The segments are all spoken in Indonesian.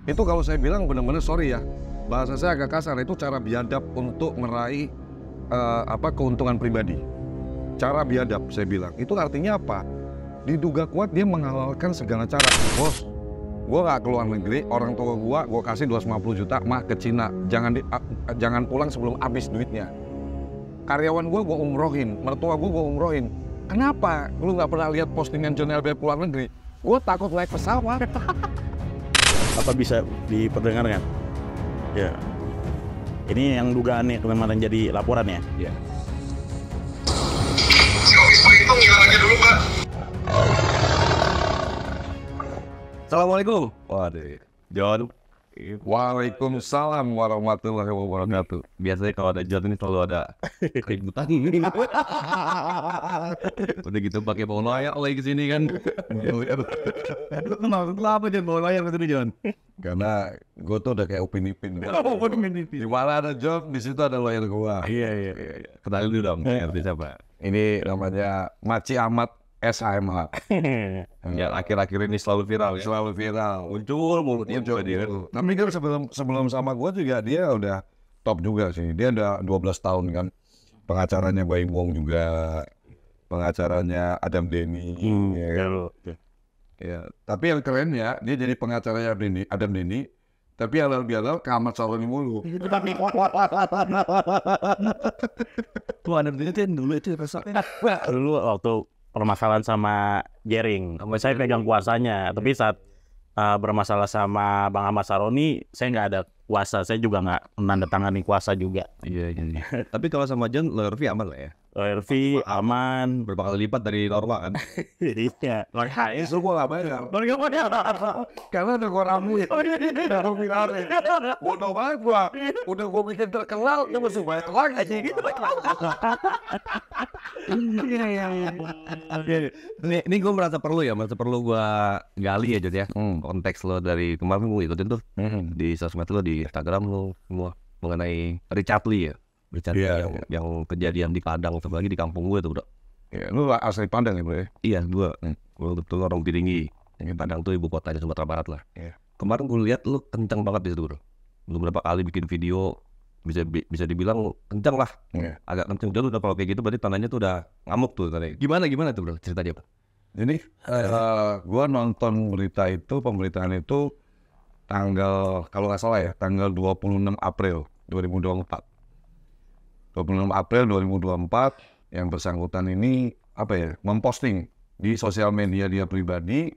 Itu kalau saya bilang benar-benar sorry ya, bahasa saya agak kasar, itu cara biadab untuk meraih keuntungan pribadi. Cara biadab saya bilang, itu artinya apa? Diduga kuat dia menghalalkan segala cara. Bos, gue nggak keluar negeri, orang tua gue kasih 250 juta, mah ke Cina, jangan pulang sebelum habis duitnya. Karyawan gue umrohin, mertua gue umrohin. Kenapa? Lu nggak pernah lihat postingan John LB pulang negeri? Gue takut naik pesawat. Apa bisa diperdengarkan? Ya. Ini yang dugaannya kemarin jadi laporan ya? Iya. Si office boy itu ngilang aja dulu, Pak. Assalamualaikum. Waduh, John. Waalaikumsalam warahmatullahi wabarakatuh. Biasanya kalau ada John ini selalu ada keributan. Udah gitu pakai bawa layar lagi kesini kan. Kenapa John bawa layar kesini John? Karena gue tuh udah kayak Upin Ipin. Di mana ada job, di situ ada lawyer gue. Iya. Kenalin dulu dong. Ngerti siapa? Ini namanya Maci Ahmad SHMH. Ya akhir-akhir ini selalu viral ya. Selalu viral. Muncul mulutnya juga dia. Tapi kan sebelum sama gue juga dia udah top juga sih. Dia udah 12 tahun kan. Pengacaranya Baim Wong juga. Pengacaranya Adam Denny. Ya kan? Ya, tapi yang keren ya, dia jadi pengacaranya Adam Denny, tapi halal-bihalal ke Ahmad Saroni mulu. Tuh Adam Denny itu dulu itu resepnya. Dulu waktu permasalahan sama Jering, saya pegang kuasanya, tapi saat bermasalah sama Bang Ahmad Saroni, saya nggak ada kuasa, saya juga nggak menandatangani kuasa juga. Iya. Tapi kalau sama John, lawyer fee aman lah ya? Lawyer fee aman. Berapa kali lipat dari normal kan? Iya. Itu gue gak bayar. Karena ada koramu ya. Baru viralnya. Bodoh banget gue. Udah gue bikin terkenal, dia masih bayar lagi aja gitu. Ini gue merasa perlu gue gali ya John ya. Konteks lo dari kemarin gue ikutin tuh di sosmed lo, di Instagram lo semua mengenai Richard Lee ya. Richard Lee yang kejadian di Padang, apalagi di kampung gue tuh bro. Ya, lu asli Padang ya bro ya? Iya, gue betul orang Piringgi. Padang tuh ibu kotanya Sumatera Barat lah. Iya. Kemarin gue lihat lu kencang banget di situ bro. Lu berapa kali bikin video, bisa dibilang kencang lah. Iya. Agak kencang. Udah kalau kayak gitu berarti tandanya tuh udah ngamuk tuh tadi. Gimana tuh bro ceritanya? Jadi gue nonton berita itu, pemberitaan itu tanggal, kalau nggak salah ya, tanggal 26 April 2024. 26 April 2024 yang bersangkutan ini memposting di sosial media dia pribadi.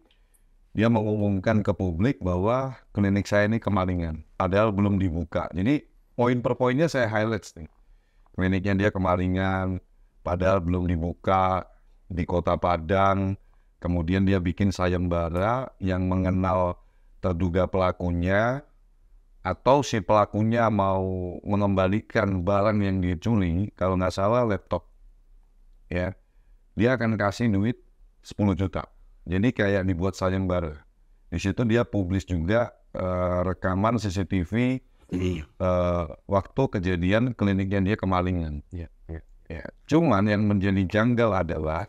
Dia mengumumkan ke publik bahwa klinik saya ini kemalingan, padahal belum dibuka. Jadi poin per poinnya saya highlights nih. Kliniknya dia kemalingan, padahal belum dibuka di Kota Padang. Kemudian dia bikin sayembara yang mengenal terduga pelakunya, atau si pelakunya mau mengembalikan barang yang dicuri, kalau nggak salah laptop, ya, dia akan kasih duit 10 juta. Jadi kayak dibuat sayembara. Di situ dia publis juga rekaman CCTV waktu kejadian kliniknya dia kemalingan. Ya. Cuman yang menjadi janggal adalah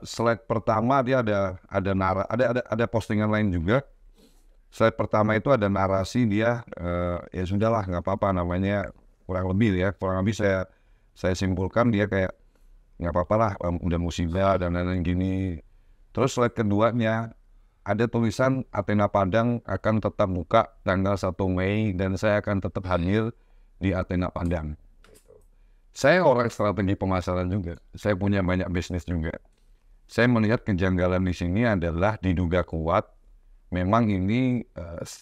slide pertama dia ada postingan lain juga. Slide pertama itu ada narasi dia, ya sudahlah nggak apa-apa namanya, kurang lebih saya simpulkan dia kayak nggak apa-apa lah, udah musibah dan lain-lain gini. Terus slide keduanya ada tulisan Athena Padang akan tetap buka tanggal 1 Mei dan saya akan tetap hadir di Athena Padang. Saya orang strategi pemasaran juga, saya punya banyak bisnis juga. Saya melihat kejanggalan di sini adalah diduga kuat memang ini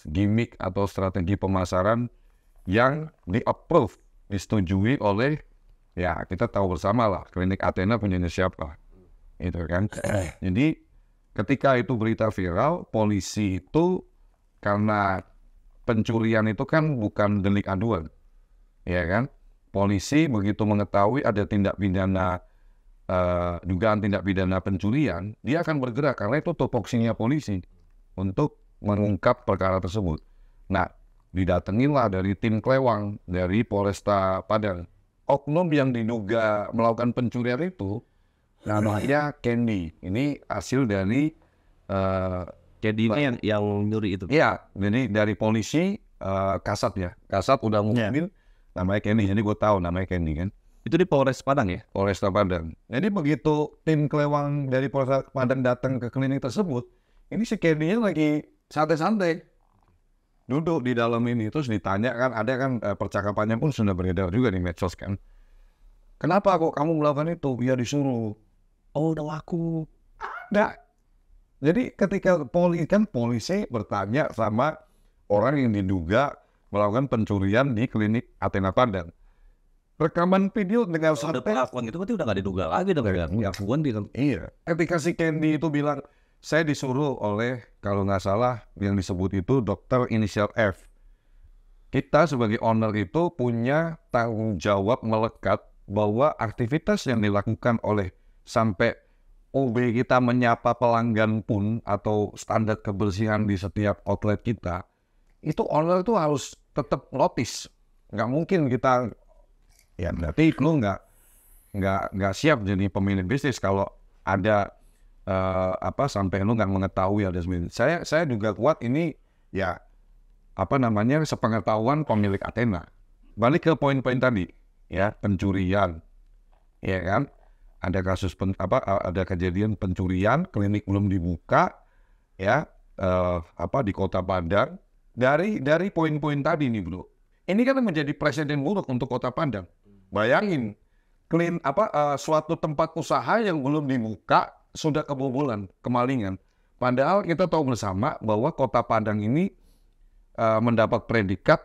gimmick atau strategi pemasaran yang di-approve, disetujui oleh, ya kita tahu bersama lah, klinik Athena punya siapa, itu kan. Jadi ketika itu berita viral, polisi itu karena pencurian itu kan bukan delik aduan, ya kan. Polisi begitu mengetahui ada tindak pidana, dugaan tindak pidana pencurian, dia akan bergerak karena itu tupoksinya polisi untuk mengungkap perkara tersebut. Nah, didatangilah dari tim Klewang, dari Polresta Padang. Oknum yang diduga melakukan pencurian itu namanya Candy. Ini hasil dari Jadi ini yang nyuri itu. Iya, jadi dari polisi Kasat ya. Kasat udah ngumumin namanya Kenny. Jadi gue tahu namanya Kenny kan. Itu di Polres Padang ya? Polres Padang. Jadi begitu tim kelewang dari Polres Padang datang ke klinik tersebut, ini si Kenny-nya lagi santai-santai. Duduk di dalam ini. Terus ditanya kan, ada kan percakapannya pun sudah beredar juga di medsos kan. Kenapa kok kamu melakukan itu? Ya disuruh. Oh udah laku. Ada. Jadi ketika polisi bertanya sama orang yang diduga melakukan pencurian di klinik Athena Padang. Rekaman video dengan Udah sampai pengakuan gitu berarti udah gak diduga lagi dong kan? Pengakuan dia kan. iya. Ketika si Candy itu bilang, saya disuruh oleh kalau nggak salah yang disebut itu dokter inisial F. Kita sebagai owner itu punya tanggung jawab melekat bahwa aktivitas yang dilakukan oleh sampai OB kita menyapa pelanggan pun atau standar kebersihan di setiap outlet kita, itu owner itu harus tetap notice. Nggak mungkin kita, ya berarti lu nggak siap jadi pemilik bisnis kalau ada sampai lu nggak mengetahui ada sebenarnya. Saya juga kuat ini ya sepengetahuan pemilik Athena. Balik ke poin-poin tadi ya, pencurian, ya kan? Ada kasus ada kejadian pencurian, klinik belum dibuka, ya di Kota Padang. Dari poin-poin tadi nih bro, ini kan menjadi presiden buruk untuk Kota Padang. Bayangin, suatu tempat usaha yang belum dibuka sudah kebobolan, kemalingan. Padahal kita tahu bersama bahwa Kota Padang ini mendapat predikat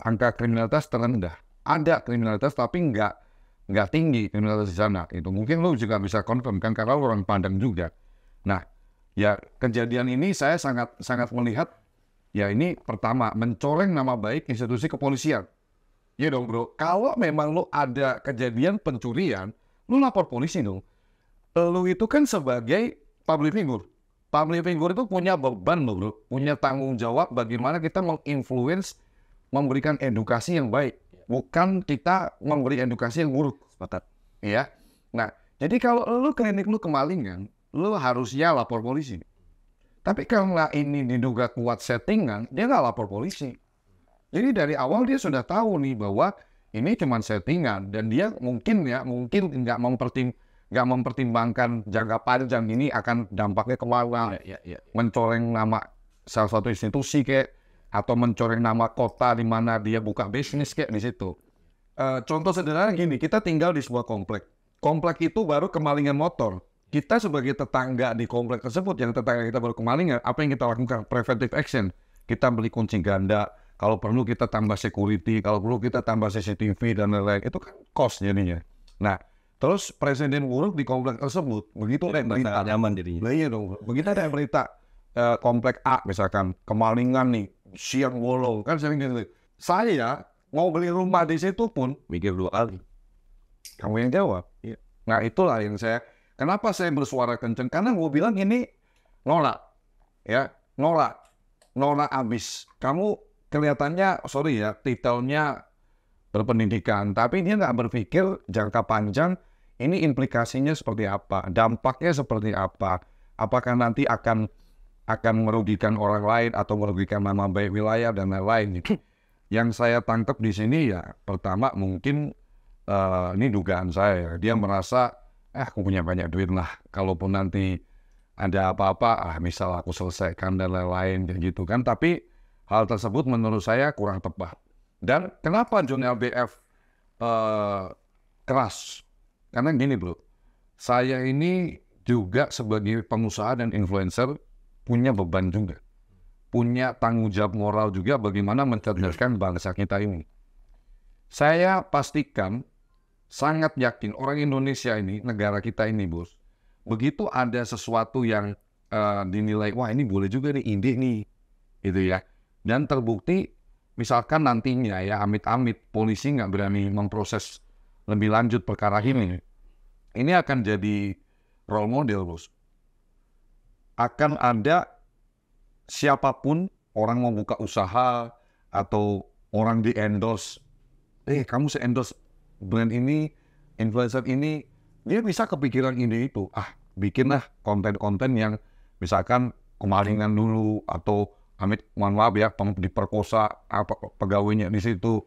angka kriminalitas terendah. Ada kriminalitas tapi nggak tinggi kriminalitas di sana. Itu mungkin lo juga bisa confirm kan karena lo orang Padang juga. Nah, ya kejadian ini saya sangat melihat ya ini pertama mencoreng nama baik institusi kepolisian. Ya dong bro, kalau memang lo ada kejadian pencurian, lo lapor polisi dong. Lo itu kan sebagai public figure. Public figure itu punya beban lo bro, punya tanggung jawab bagaimana kita menginfluence, memberikan edukasi yang baik. Bukan kita memberi edukasi yang buruk. Sepakat. Ya. Nah, jadi kalau lu klinik lu kemalingan, lu harusnya lapor polisi. Tapi kalau ini diduga kuat settingan, dia nggak lapor polisi. Jadi dari awal dia sudah tahu nih bahwa ini cuma settingan dan dia mungkin nggak mempertimbangkan jangka panjang ini akan dampaknya kemana, mencoreng nama salah satu institusi kayak atau mencoreng nama kota di mana dia buka bisnis kayak di situ. Contoh sederhana gini, kita tinggal di sebuah komplek. Komplek itu baru kemalingan motor. Kita sebagai tetangga di komplek tersebut, yang tetangga kita baru kemalingan, apa yang kita lakukan? Preventive action. Kita beli kunci ganda, kalau perlu kita tambah security, kalau perlu kita tambah CCTV dan lain-lain. Itu kan cost jadinya. Nah, terus presiden buruk di komplek tersebut, begitu ada berita. Nyaman dirinya. Iya dong, begitu ada berita. Komplek A misalkan, kemalingan nih, siang bolong, kan sering gitu. Saya mau beli rumah di situ pun Mikir 2 kali. kamu yang jawab. Iya. Nah itulah yang kenapa saya bersuara kenceng, karena gue bilang ini nolak, ya nolak abis. Kamu kelihatannya, sorry ya, titelnya berpendidikan, tapi dia nggak berpikir jangka panjang, ini implikasinya seperti apa, dampaknya seperti apa, apakah nanti akan merugikan orang lain atau merugikan nama baik wilayah dan lain-lain. Yang saya tangkap di sini ya, pertama mungkin ini dugaan saya, dia merasa, aku punya banyak duit lah, kalaupun nanti ada apa-apa, misal aku selesaikan dan lain-lain gitu kan. Tapi hal tersebut menurut saya kurang tepat. Dan kenapa John LBF keras? Karena gini bro, saya ini juga sebagai pengusaha dan influencer punya beban juga, punya tanggung jawab moral juga bagaimana mencerdaskan bangsa kita ini. Saya pastikan, sangat yakin orang Indonesia ini, negara kita ini bos, begitu ada sesuatu yang dinilai, wah ini boleh juga nih, ide nih, gitu ya, dan terbukti, misalkan nantinya ya amit-amit polisi nggak berani memproses lebih lanjut perkara ini akan jadi role model bos. Akan ada siapapun orang mau buka usaha atau orang di-endorse, kamu se-endorse brand ini, influencer ini, dia bisa kepikiran ide itu, bikinlah konten-konten yang misalkan kemalingan dulu atau mohon maaf ya diperkosa apa pegawainya di situ,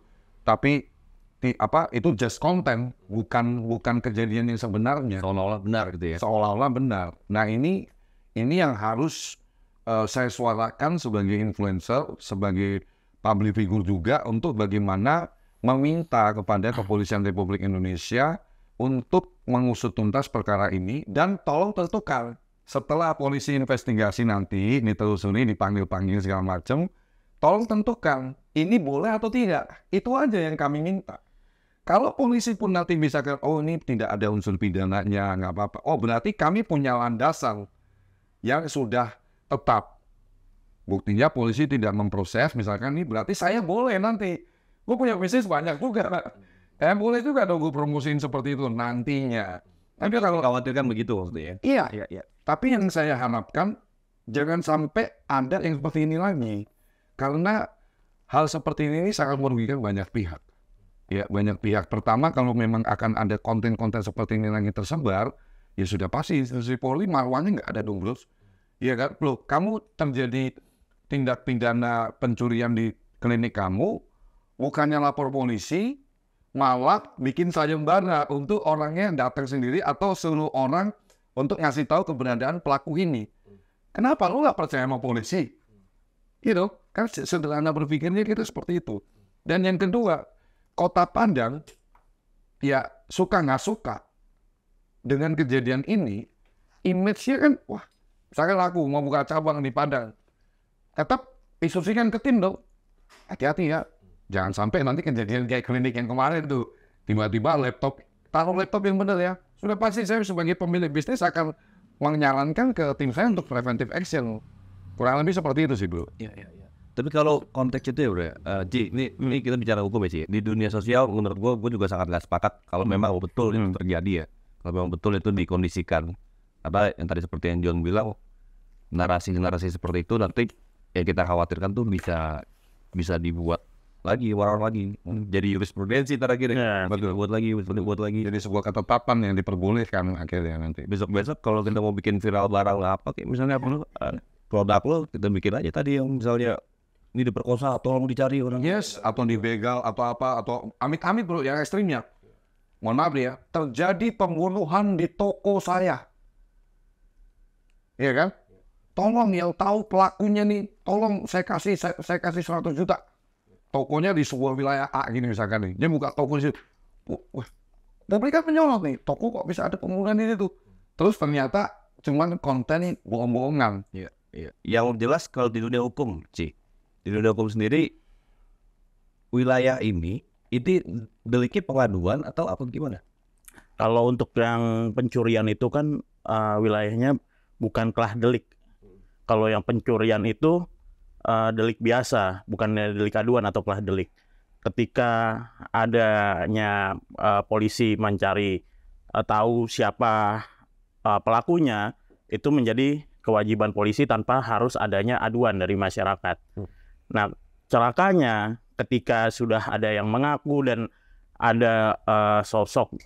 tapi itu just konten, bukan kejadian yang sebenarnya. Seolah-olah benar gitu ya. Seolah-olah benar. Nah ini yang harus saya suarakan sebagai influencer, sebagai public figure juga, untuk bagaimana meminta kepada Kepolisian Republik Indonesia untuk mengusut tuntas perkara ini, dan tolong tentukan setelah polisi investigasi nanti ditelusuri, dipanggil segala macam, tolong tentukan ini boleh atau tidak. Itu aja yang kami minta. Kalau polisi pun nanti bisa oh ini tidak ada unsur pidananya, nggak apa-apa. Oh berarti kami punya landasan yang sudah tetap. Buktinya polisi tidak memproses, misalkan ini berarti saya boleh nanti. Gue punya bisnis banyak juga. Boleh juga dong gue promosiin seperti itu nantinya. Tapi kalau Khawatirkan begitu maksudnya. Iya. Tapi yang saya harapkan jangan sampai ada yang seperti ini lagi. Karena hal seperti ini sangat merugikan banyak pihak. Ya, banyak pihak. Pertama, kalau memang akan ada konten-konten seperti ini lagi tersebar, ya sudah pasti institusi Polri marwahnya nggak ada dong, bros. Iya kan? Loh, kamu terjadi tindak pidana pencurian di klinik kamu, bukannya lapor polisi, malah bikin sayembara untuk orangnya datang sendiri atau suruh orang untuk ngasih tahu keberadaan pelaku ini. Kenapa lu nggak percaya sama polisi? Gitu, kan sederhana berpikirnya kita seperti itu. Dan yang kedua, Kota Padang, ya suka nggak suka dengan kejadian ini, image-nya kan, wah, misalkan aku mau buka cabang di Padang, tetap instruksikan ke tim dong, hati-hati ya, jangan sampai nanti kejadian kayak klinik yang kemarin tuh, tiba-tiba taruh laptop yang benar ya, sudah pasti saya sebagai pemilik bisnis akan menyarankan ke tim saya untuk preventive action, kurang lebih seperti itu sih bro. Iya. Tapi kalau konteks itu ya bro, Ji, ini kita bicara hukum ya Ci. Di dunia sosial menurut gue juga sangat gak sepakat kalau memang betul itu terjadi ya. Kalau memang betul itu dikondisikan. Karena yang tadi seperti yang John bilang, narasi seperti itu nanti yang kita khawatirkan tuh bisa dibuat lagi, warar lagi. Jadi jurisprudensi terakhir ya. Buat lagi. Jadi sebuah ketetapan yang diperbolehkan akhirnya nanti. Besok kalau kita mau bikin viral barang apa kayak misalnya produk lo, kita bikin aja tadi yang misalnya ini diperkosa, tolong dicari orang. Yes, atau dibegal atau apa, atau amit-amit bro, yang ekstrimnya. Mohon maaf ya, terjadi pembunuhan di toko saya. Iya kan? Tolong yang tahu pelakunya nih, tolong saya kasih 100 juta. Tokonya di sebuah wilayah A gini misalkan nih. Dia buka toko di situ. Wah, dan mereka menyorot nih, toko kok bisa ada pembunuhan di situ. Terus ternyata cuman konten bohong-bohongan. Iya. Yang jelas kalau di dunia hukum, Ci. Di dunia hukum sendiri, wilayah ini itu deliknya pengaduan atau apa gimana? Kalau untuk yang pencurian itu kan wilayahnya bukan kelah delik. Kalau yang pencurian itu delik biasa, bukan delik aduan atau kelah delik. Ketika adanya polisi mencari tahu siapa pelakunya, itu menjadi kewajiban polisi tanpa harus adanya aduan dari masyarakat. Nah, celakanya ketika sudah ada yang mengaku dan ada sosok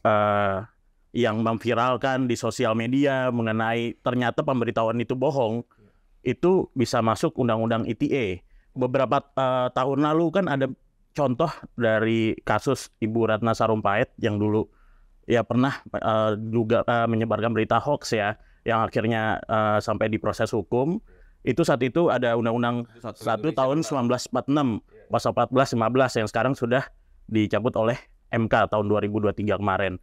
yang memviralkan di sosial media mengenai ternyata pemberitahuan itu bohong, itu bisa masuk undang-undang ITE. Beberapa tahun lalu kan ada contoh dari kasus Ibu Ratna Sarumpait yang dulu ya pernah juga menyebarkan berita hoax ya, yang akhirnya sampai diproses hukum. Itu saat itu ada Undang-Undang 1 tahun 1946 pasal 14-15 yang sekarang sudah dicabut oleh MK tahun 2023 kemarin.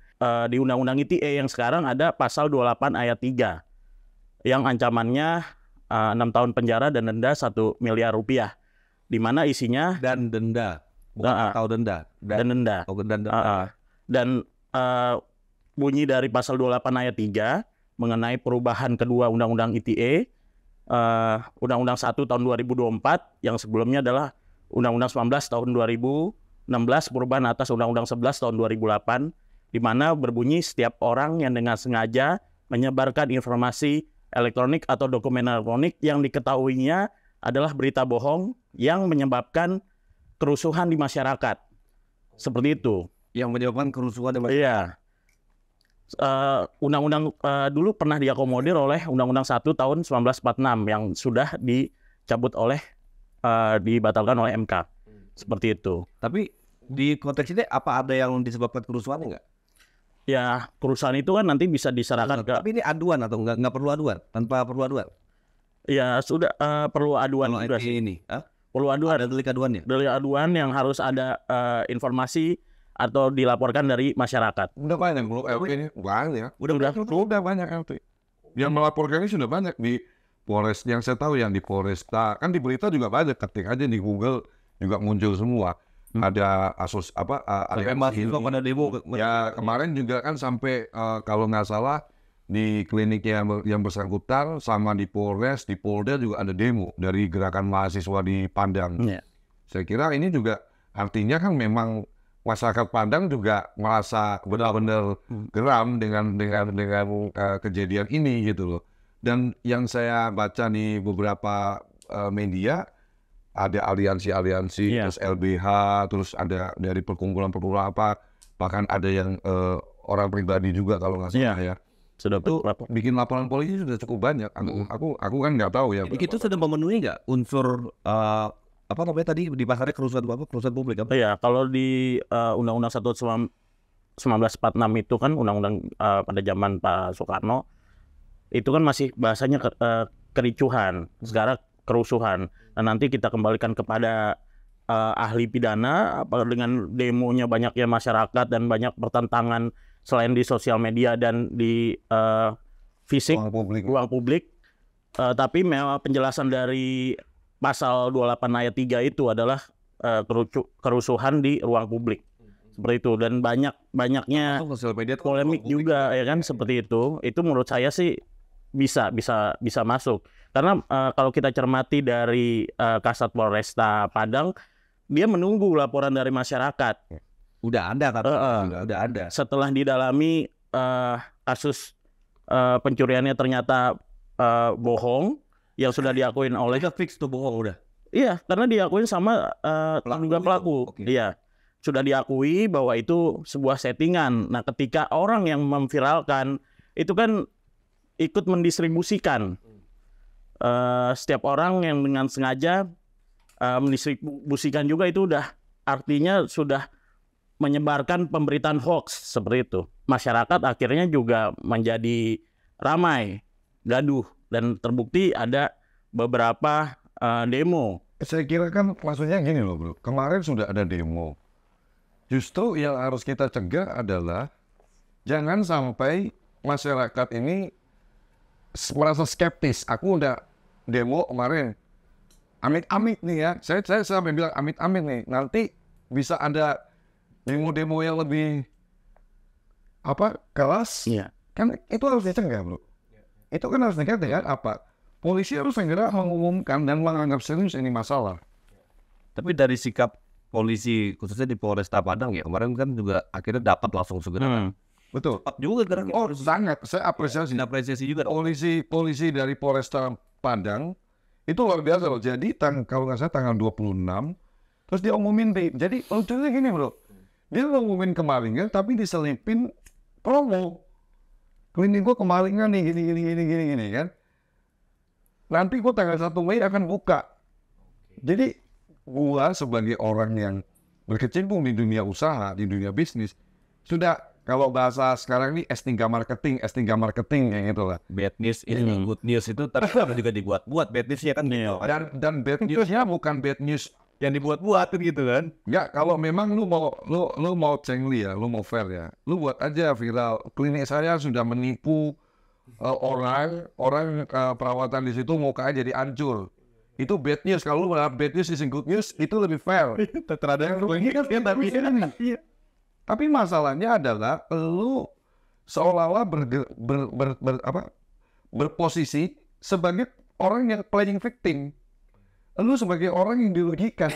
Di Undang-Undang ITE yang sekarang ada pasal 28 ayat 3 yang ancamannya 6 tahun penjara dan denda 1 miliar rupiah. Di mana isinya Dan denda, bukan atau denda. dan denda. Dan bunyi dari pasal 28 ayat 3 mengenai perubahan kedua Undang-Undang ITE, Undang-Undang 1 tahun 2024 yang sebelumnya adalah Undang-Undang 19 tahun 2016 perubahan atas Undang-Undang 11 tahun 2008, di mana berbunyi setiap orang yang dengan sengaja menyebarkan informasi elektronik atau dokumen elektronik yang diketahuinya adalah berita bohong yang menyebabkan kerusuhan di masyarakat. Seperti itu. Yang menyebabkan kerusuhan di masyarakat. Iya. undang-undang dulu pernah diakomodir oleh Undang-Undang 1 tahun 1946 yang sudah dicabut oleh dibatalkan oleh MK. Seperti itu. Tapi di konteks ini apa ada yang disebabkan kerusuhan nggak? Ya, kerusuhan itu kan nanti bisa diserahkan ke. Tapi ini aduan atau nggak perlu aduan? Tanpa perlu aduan? Ya sudah perlu aduan Kalau juga IT sih. ini, Perlu aduan. ada delik aduannya? Delik aduan yang harus ada informasi atau dilaporkan dari masyarakat. Udah banyak bro, LP ini banyak. Udah banyak LP. Yang melaporkan ini sudah banyak di Polres. Yang saya tahu yang di Polresta, kan di berita juga banyak. Ketik aja di Google juga muncul semua. Ada ada mahasiswa pada demo. Ya kemarin juga kan sampai kalau nggak salah di klinik yang bersangkutan sama di Polres, di Polda juga ada demo dari gerakan mahasiswa di Padang. Ya. Saya kira ini juga artinya kan memang masyarakat Padang juga merasa benar-benar geram dengan kejadian ini gitu loh. Dan yang saya baca di beberapa media ada aliansi-aliansi, terus LBH, terus ada dari perkumpulan-perkumpulan apa, bahkan ada yang orang pribadi juga kalau nggak salah ya. Sudah Itu bikin laporan polisi sudah cukup banyak. Aku kan nggak tahu ya. Itu sudah memenuhi nggak unsur apa namanya tadi di pasarnya kerusuhan publik apa? Ya, kalau di Undang-Undang 1 1946 itu kan undang-undang pada zaman Pak Soekarno itu kan masih bahasanya kericuhan, sekarang kerusuhan. Dan nanti kita kembalikan kepada ahli pidana dengan demonya banyaknya masyarakat dan banyak pertentangan selain di sosial media dan di fisik ruang publik. Tapi penjelasan dari pasal 28 ayat 3 itu adalah kerusuhan di ruang publik. Seperti itu, dan banyaknya polemik juga ya kan seperti itu. Itu menurut saya sih bisa masuk. Karena kalau kita cermati dari Kasat Polresta Padang, dia menunggu laporan dari masyarakat. Udah ada kan? Udah ada. Setelah didalami kasus pencuriannya ternyata bohong, yang sudah diakuin oleh fix tuh bohong udah. Iya, karena diakuin sama pelaku. Iya, sudah diakui bahwa itu sebuah settingan. Nah, ketika orang yang memviralkan itu kan ikut mendistribusikan. Setiap orang yang dengan sengaja mendistribusikan juga itu udah artinya sudah menyebarkan pemberitaan hoax seperti itu. Masyarakat akhirnya juga menjadi ramai, gaduh, dan terbukti ada beberapa demo. Saya kira kan maksudnya gini loh bro, kemarin sudah ada demo. Justru yang harus kita cegah adalah jangan sampai masyarakat ini merasa skeptis. Aku udah demo kemarin, amit-amit nih ya. Saya sampai bilang amit-amit nih. Nanti bisa ada demo-demo yang lebih keras. Iya. Kan itu harus dicegah bro. Itu kan harus dicegah dengan apa? Polisi harus segera mengumumkan dan menganggap serius ini masalah. Tapi dari sikap polisi khususnya di Polresta Padang ya kemarin kan juga akhirnya dapat langsung segera. Betul. Cepat juga geraknya. Oh sangat, saya apresiasi juga. Polisi dari Polresta Padang itu luar biasa loh. Jadi kalau nggak salah tanggal 26, terus dia umumin jadi lucunya gini bro, dia ngumumin kemalingan tapi diselipin promo. Klinik gua kemalingan nih gini kan. Nanti gua tanggal 1 Mei akan buka. Jadi gua sebagai orang yang berkecimpung di dunia usaha, di dunia bisnis, sudah kalau bahasa sekarang ini S3 marketing kayak gitu lah. Bad news ini good news itu terus juga dibuat-buat bad newsnya kan. Dan bad newsnya bukan bad news yang dibuat-buat gitu kan. Enggak, kalau memang lu mau cengli ya, lu mau fair ya, lu buat aja viral. Klinik saya sudah menipu orang perawatan di situ mukanya jadi hancur. Itu bad news. Kalau lu bad news is good news, itu lebih fair. Terkadang ini kan tapi masalahnya adalah lu seolah-olah berposisi sebagai orang yang playing victim. Lu sebagai orang yang dirugikan.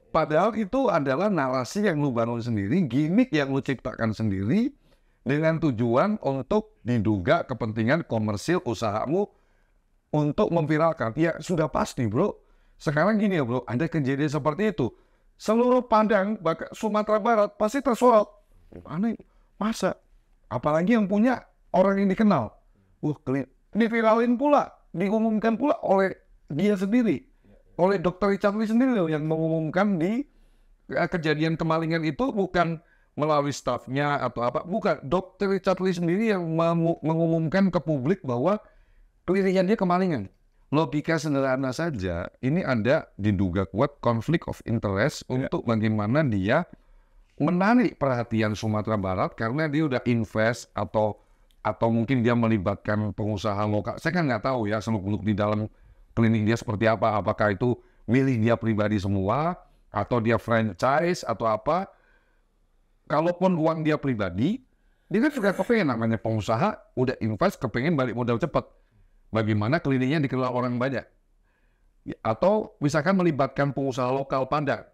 Padahal itu adalah narasi yang lu bangun sendiri, gimmick yang lu ciptakan sendiri dengan tujuan untuk diduga kepentingan komersil usahamu untuk memviralkan. Ya sudah pasti bro. Sekarang gini ya bro, ada kejadian seperti itu. Seluruh Padang, bahkan Sumatera Barat pasti tersorot. Aneh, masa Apalagi yang punya orang yang dikenal. Diviralin pula, diumumkan pula oleh dia sendiri. Oleh Dr. Richard Lee sendiri loh yang mengumumkan di kejadian kemalingan itu bukan melalui stafnya atau apa. Bukan, Dr. Richard Lee sendiri yang mengumumkan ke publik bahwa kliniknya dia kemalingan. Logika sederhana saja, ini ada diduga kuat konflik of interest untuk bagaimana dia menarik perhatian Sumatera Barat karena dia udah invest atau mungkin dia melibatkan pengusaha lokal. Saya kan nggak tahu ya seluk-beluk di dalam klinik dia seperti apa. Apakah itu milik dia pribadi semua atau dia franchise atau apa. Kalaupun uang dia pribadi, dia kan juga kepengen namanya pengusaha, udah invest kepengen balik modal cepat. Bagaimana kliniknya dikenal orang banyak. Atau misalkan melibatkan pengusaha lokal Padang,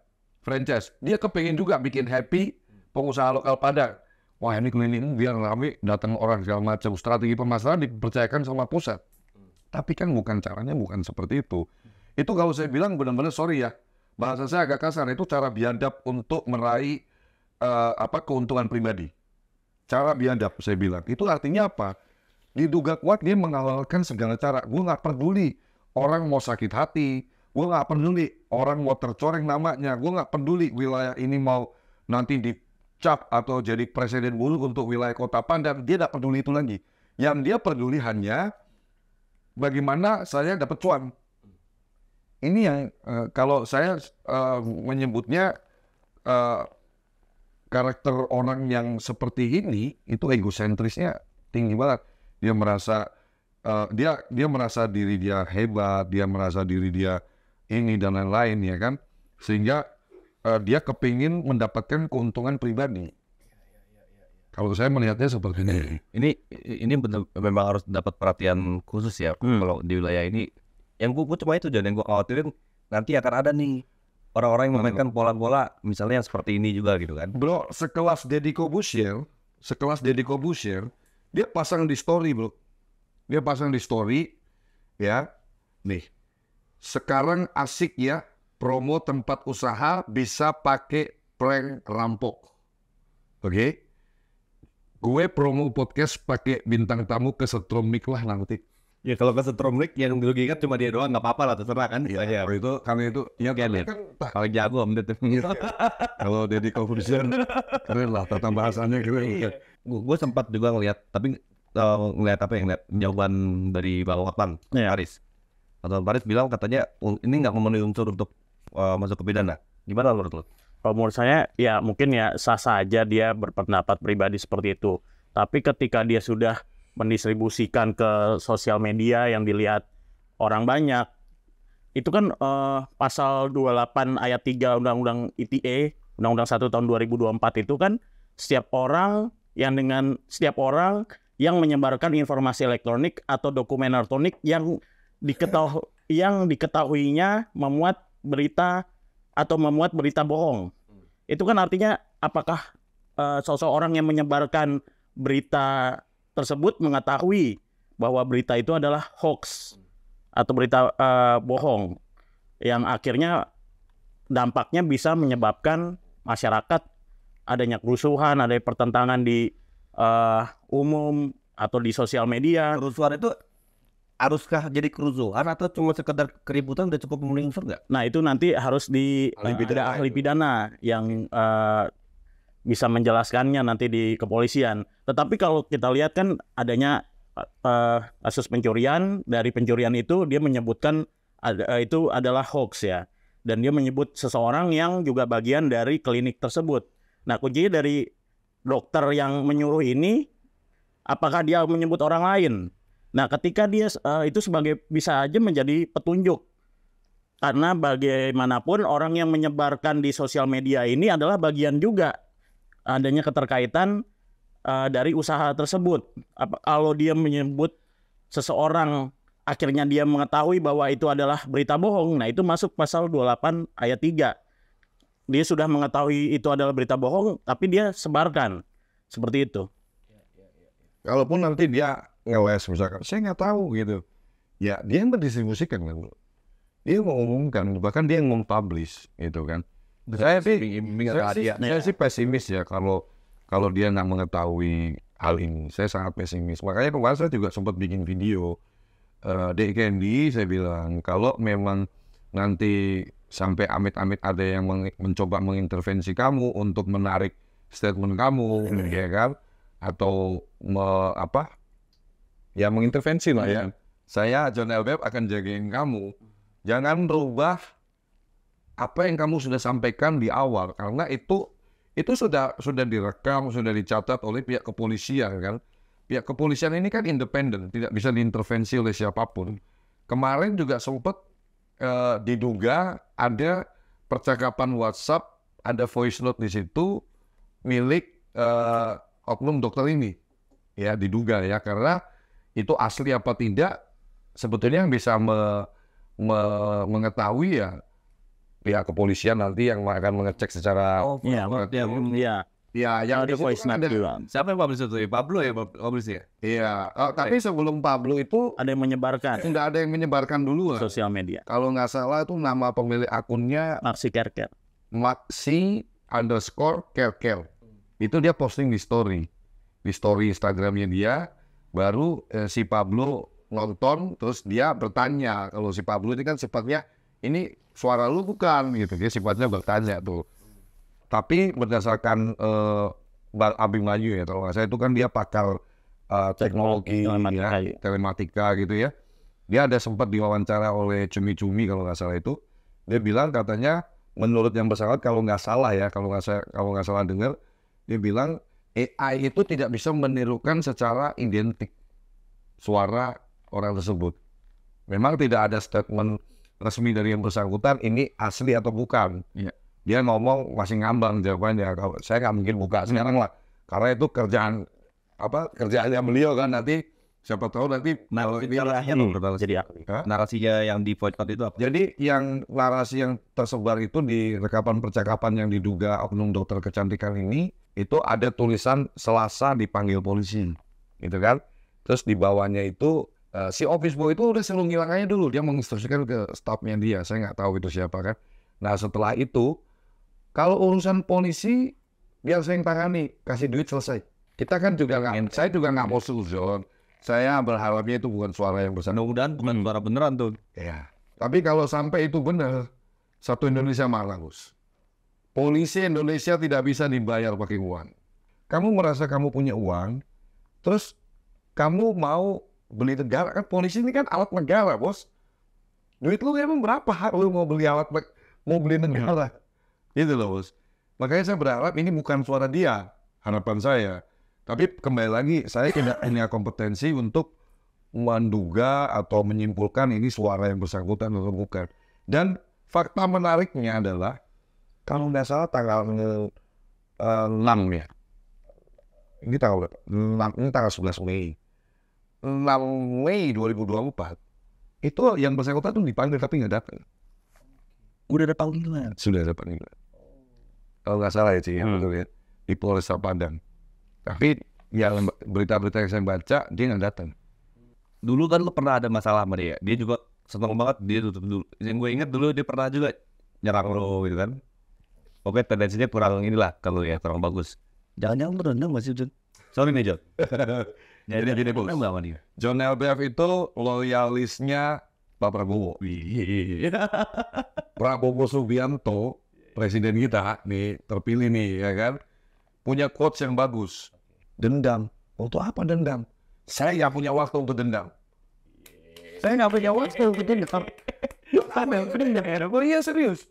franchise. Dia kepengen juga bikin happy pengusaha lokal Padang. Wah ini klinik ini biar rame, datang orang segala macam. Strategi pemasaran dipercayakan sama pusat. Tapi kan caranya bukan seperti itu. Itu kalau saya bilang benar-benar sorry ya. Bahasa saya agak kasar, itu cara biadab untuk meraih keuntungan pribadi. Cara biadab saya bilang. Itu artinya apa? Diduga kuat dia menghalalkan segala cara. Gue nggak peduli orang mau sakit hati. Gue nggak peduli orang mau tercoreng namanya. Gue nggak peduli wilayah ini mau nanti dicap atau jadi presiden buruk untuk wilayah Kota Padang. Dia tidak peduli itu lagi. Yang dia peduli hanya bagaimana saya dapat cuan. Ini yang kalau saya menyebutnya karakter orang yang seperti ini itu egosentrisnya tinggi banget. Dia merasa dia merasa diri dia hebat, dia merasa diri dia ini dan lain-lain ya kan, sehingga dia kepingin mendapatkan keuntungan pribadi. Kalau saya melihatnya seperti ini. Ini benar memang harus dapat perhatian khusus ya kalau di wilayah ini. Yang gue cuma itu, dan yang gue khawatirin nanti akan ada nih orang-orang yang memainkan pola-pola misalnya yang seperti ini juga gitu kan. Bro, sekelas Deddy Corbuzier, dia pasang di story bro. Dia pasang di story, ya. Nih, sekarang asik ya promo tempat usaha bisa pakai prank rampok. Oke? Gue promo podcast pakai bintang tamu kesetrum mic lah nanti. Ya kalau ke setrum mic yang dirugikan cuma dia doang, nggak apa-apa lah, terserah kan. Iya, itu karena itu ya kan paling jago om Ded. kalau Deddy Corbuzier keren lah tata bahasanya keren. Gue sempat juga ngeliat, tapi ngeliat jawaban dari Bang Hotman, Paris. Atau Paris bilang katanya ini nggak memenuhi unsur untuk masuk ke pidana. Gimana menurut lo? Kalau menurut saya ya mungkin ya sah saja dia berpendapat pribadi seperti itu. Tapi ketika dia sudah mendistribusikan ke sosial media yang dilihat orang banyak, itu kan pasal 28 ayat 3 Undang-Undang ITE, Undang-Undang 1 tahun 2024 itu kan setiap orang yang menyebarkan informasi elektronik atau dokumen elektronik yang diketahuinya memuat berita atau memuat berita bohong. Itu kan artinya apakah seseorang yang menyebarkan berita tersebut mengetahui bahwa berita itu adalah hoax atau berita bohong yang akhirnya dampaknya bisa menyebabkan masyarakat adanya kerusuhan, ada pertentangan di umum atau di sosial media. Kerusuhan itu haruskah jadi kerusuhan atau cuma sekedar keributan udah cukup memenuhi unsur nggak? Nah itu nanti harus ada ahli pidana yang bisa menjelaskannya nanti di kepolisian. Tetapi kalau kita lihat kan adanya kasus pencurian, dari pencurian itu dia menyebutkan itu adalah hoax ya. Dan dia menyebut seseorang yang juga bagian dari klinik tersebut. Nah kuncinya dari dokter yang menyuruh ini, apakah dia menyebut orang lain? Nah ketika dia itu sebagai bisa aja menjadi petunjuk. Karena bagaimanapun orang yang menyebarkan di sosial media ini adalah bagian juga adanya keterkaitan dari usaha tersebut. Kalau dia menyebut seseorang, akhirnya dia mengetahui bahwa itu adalah berita bohong, nah itu masuk pasal 28 ayat 3. Dia sudah mengetahui itu adalah berita bohong, tapi dia sebarkan. Seperti itu. Kalaupun nanti dia ngeles misalkan, saya nggak tahu gitu. Ya, dia yang mendistribusikan kan. Dia mengumumkan, bahkan dia yang mempublish gitu kan. Saya sih pesimis ya kalau dia nggak mengetahui hal ini. Saya sangat pesimis. Makanya kemarin saya juga sempat bikin video. Dek Candy, saya bilang, kalau memang nanti sampai amit-amit ada yang mencoba mengintervensi kamu untuk menarik statement kamu, ya kan? Atau mengintervensi lah ya. Saya, John Elbab, akan jagain kamu. Jangan rubah apa yang kamu sudah sampaikan di awal, karena itu sudah direkam, sudah dicatat oleh pihak kepolisian kan. Pihak kepolisian ini kan independen, tidak bisa diintervensi oleh siapapun. Kemarin juga sempat diduga ada percakapan WhatsApp, ada voice note di situ milik oknum dokter ini. Ya, diduga ya, karena itu asli apa tidak sebetulnya yang bisa mengetahui ya pihak kepolisian nanti yang akan mengecek secara yang ada voice note juga. Siapa yang publish itu? Pablo ya publish ya? Iya, tapi sebelum Pablo itu Ada yang menyebarkan nggak ada yang menyebarkan dulu. sosial media. Kalau nggak salah itu nama pemilik akunnya Maxi Kerker. Maxi_Kerkel. Itu dia posting di story Instagramnya dia. Baru si Pablo nonton, terus dia bertanya. Kalau si Pablo ini kan sifatnya, ini suara lu bukan gitu, dia sifatnya bertanya tuh. Tapi berdasarkan Bang Abimanyu ya, kalau nggak salah itu kan dia pakar teknologi telematika gitu ya. Dia ada sempat diwawancara oleh Cumi-Cumi kalau nggak salah itu. Dia bilang katanya menurut yang bersangkutan, kalau nggak salah ya, kalau nggak salah dengar, dia bilang AI itu tidak bisa menirukan secara identik suara orang tersebut. Memang tidak ada statement resmi dari yang bersangkutan ini asli atau bukan. Iya. Dia ngomong masih ngambang jawabannya. Saya nggak mungkin buka sekarang lah, karena itu kerjaannya beliau kan. Nanti siapa tahu nanti narasinya yang di voice note itu apa? Jadi yang narasi yang tersebar itu di rekapan percakapan yang diduga oknum dokter kecantikan ini, itu ada tulisan Selasa dipanggil polisi, gitu kan? Terus di bawahnya itu si office boy itu udah selalu ngilang aja dulu, dia menginstruksikan ke stafnya dia, saya nggak tahu itu siapa kan. Nah setelah itu, kalau urusan polisi biar saya yang tangani, kasih duit selesai. Kita kan juga saya juga nggak mau suzon. Saya berharapnya itu bukan suara yang bersangkutan. Mudah-mudahan bukan suara beneran tuh. Ya. Tapi kalau sampai itu benar, satu Indonesia marah, Gus. Polisi Indonesia tidak bisa dibayar pakai uang. Kamu merasa kamu punya uang, terus kamu mau beli negara, kan polisi ini kan alat negara, bos. Duit lu emang berapa? Lu mau beli negara? Itu loh, bos. Makanya saya berharap ini bukan suara dia, harapan saya. Tapi kembali lagi, saya tidak punya kompetensi untuk menduga atau menyimpulkan ini suara yang bersangkutan atau bukan. Dan fakta menariknya adalah, kalau nggak salah tanggal 6 ya. Ini tanggal 6, ini tanggal 11 Mei. 6 Mei 2024. Itu yang bersangkutan tuh dipanggil tapi nggak datang. Udah ada panggilan. Sudah ada panggilan. Kalau nggak salah ya sih, betul ya. Di Polres Padang. Tapi ya berita-berita yang saya baca, dia nggak datang. Dulu kan lo pernah ada masalah sama dia. Dia juga seneng banget, dia tutup dulu. Yang gue inget dulu dia pernah juga nyerang lo gitu kan. Oke, tendensinya kurang inilah kalau ya, kurang bagus. Jangan-jangan berenang masih John. Sorry nih John. Jadi bos. John LBF itu loyalisnya Pak Prabowo. Prabowo Subianto, presiden kita nih terpilih nih ya kan, punya quotes yang bagus. Dendam. Untuk apa dendam? Saya nggak punya waktu untuk dendam. Saya nggak punya waktu untuk dendam. Oh iya serius.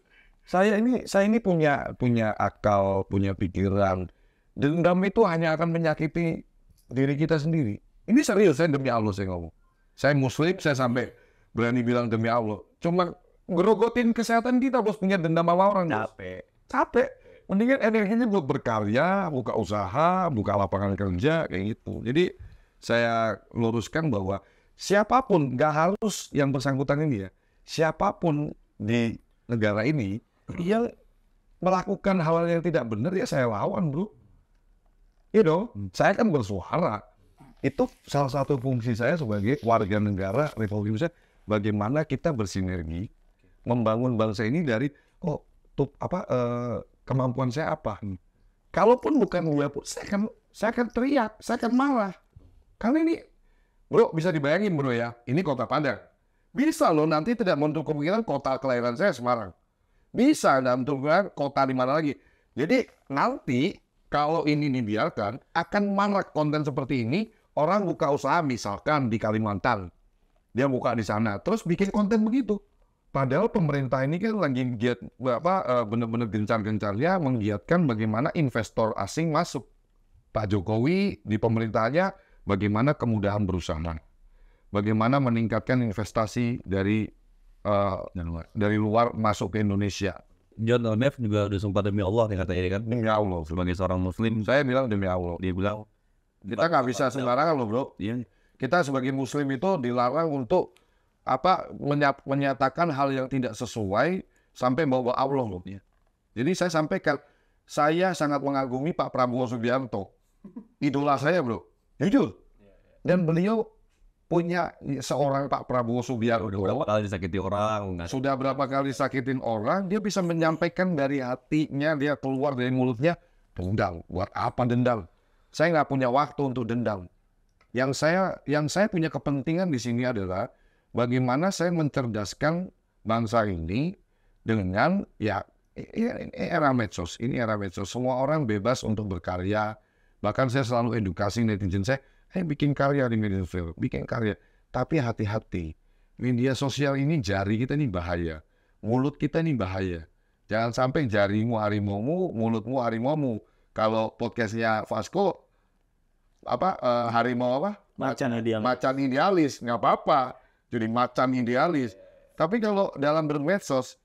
Saya ini punya akal, punya pikiran. Dendam itu hanya akan menyakiti diri kita sendiri. Ini serius, saya demi Allah saya ngomong. Saya Muslim, saya sampai berani bilang demi Allah. Cuma ngerogotin kesehatan kita, bos, punya dendam sama orang. Capek. Mendingan energinya buat berkarya, buka usaha, buka lapangan kerja, kayak gitu. Jadi saya luruskan bahwa siapapun, nggak harus yang bersangkutan ini ya, siapapun di negara ini yang melakukan hal yang tidak benar ya saya lawan, bro. Saya kan bersuara. Itu salah satu fungsi saya sebagai warga negara Republik Indonesia. Bagaimana kita bersinergi membangun bangsa ini dari kemampuan saya apa. Kalaupun bukan gue pun, saya akan teriak, saya akan marah. Karena ini, bro, bisa dibayangin bro ya, ini kota Padang. Bisa loh nanti tidak menutup kemungkinan kota kelahiran saya Semarang. Bisa dalam kemungkinan kota di mana lagi. Jadi nanti kalau ini dibiarkan, akan marak konten seperti ini. Orang buka usaha misalkan di Kalimantan, dia buka di sana, terus bikin konten begitu. Padahal pemerintah ini kan lagi giat, benar-benar gencar-gencarnya menggiatkan bagaimana investor asing masuk. Pak Jokowi di pemerintahannya bagaimana kemudahan berusaha, bagaimana meningkatkan investasi dari luar masuk ke Indonesia. John Onef juga udah sumpah demi Allah nih katanya kan. Demi Allah. Sebagai seorang Muslim, Saya bilang demi Allah. dia bilang Kita nggak bisa sembarangan loh bro. iya. Kita sebagai Muslim itu dilarang untuk menyatakan hal yang tidak sesuai sampai bawa Allah loh. Jadi saya sampaikan, saya sangat mengagumi Pak Prabowo Subianto, idola saya bro, jujur. Dan beliau punya seorang Pak Prabowo Subianto. Berapa kali disakiti orang, Sudah berapa kali sakitin orang, dia bisa menyampaikan dari hatinya, dia keluar dari mulutnya, dendam. Buat apa dendam? Saya nggak punya waktu untuk dendam. Yang saya punya kepentingan di sini adalah bagaimana saya mencerdaskan bangsa ini dengan ini era medsos. Ini era medsos. Semua orang bebas untuk berkarya. Bahkan saya selalu edukasi netizen saya, bikin karya di media sosial, bikin karya. Tapi hati-hati. Media sosial ini jari kita ini bahaya. Mulut kita ini bahaya. Jangan sampai jarimu harimaumu, mulutmu harimaumu. Kalau podcastnya Vasco, harimau apa? Macan idealis, nggak apa-apa. Jadi macan idealis. Tapi kalau dalam bermedsos,